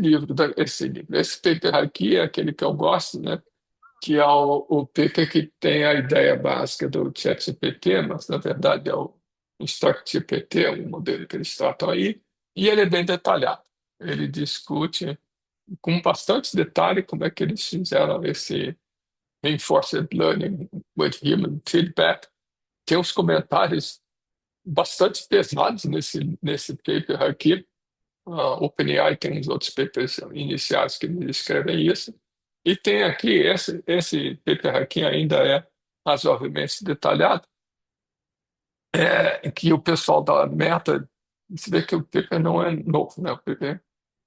paper aqui é aquele que eu gosto, né? que é o paper que tem a ideia básica do ChatGPT, mas na verdade é o InstructGPT, o modelo que eles tratam aí, e ele é bem detalhado. Ele discute com bastante detalhe como é que eles fizeram esse Reinforcement Learning with Human Feedback. Tem uns comentários bastante pesados nesse paper aqui. A OpenAI tem uns outros papers iniciais que eles escrevem isso. E tem aqui, esse paper aqui ainda é razoavelmente detalhado, em que o pessoal da Meta, você vê que o paper não é novo, né? O paper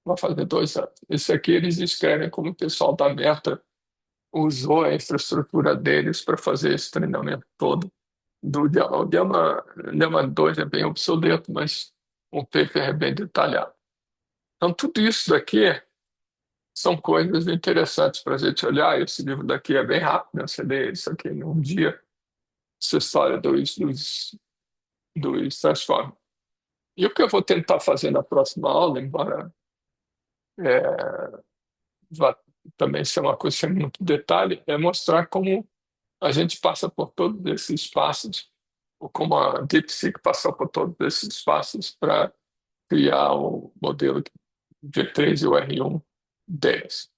vai fazer 2 anos. Esse aqui eles escrevem como o pessoal da Meta usou a infraestrutura deles para fazer esse treinamento todo do Llama. O Llama 2 é bem obsoleto, mas o paper é bem detalhado. Então, tudo isso daqui são coisas interessantes para a gente olhar. Esse livro daqui é bem rápido, né? Você lê isso aqui num dia, essa história dos Transformers. E o que eu vou tentar fazer na próxima aula, embora é, vá também ser uma coisa sem muito detalhe, é mostrar como a gente passa por todos esses passos, ou como a DeepSeek passou por todos esses passos para criar o modelo V3 e o R1 deles.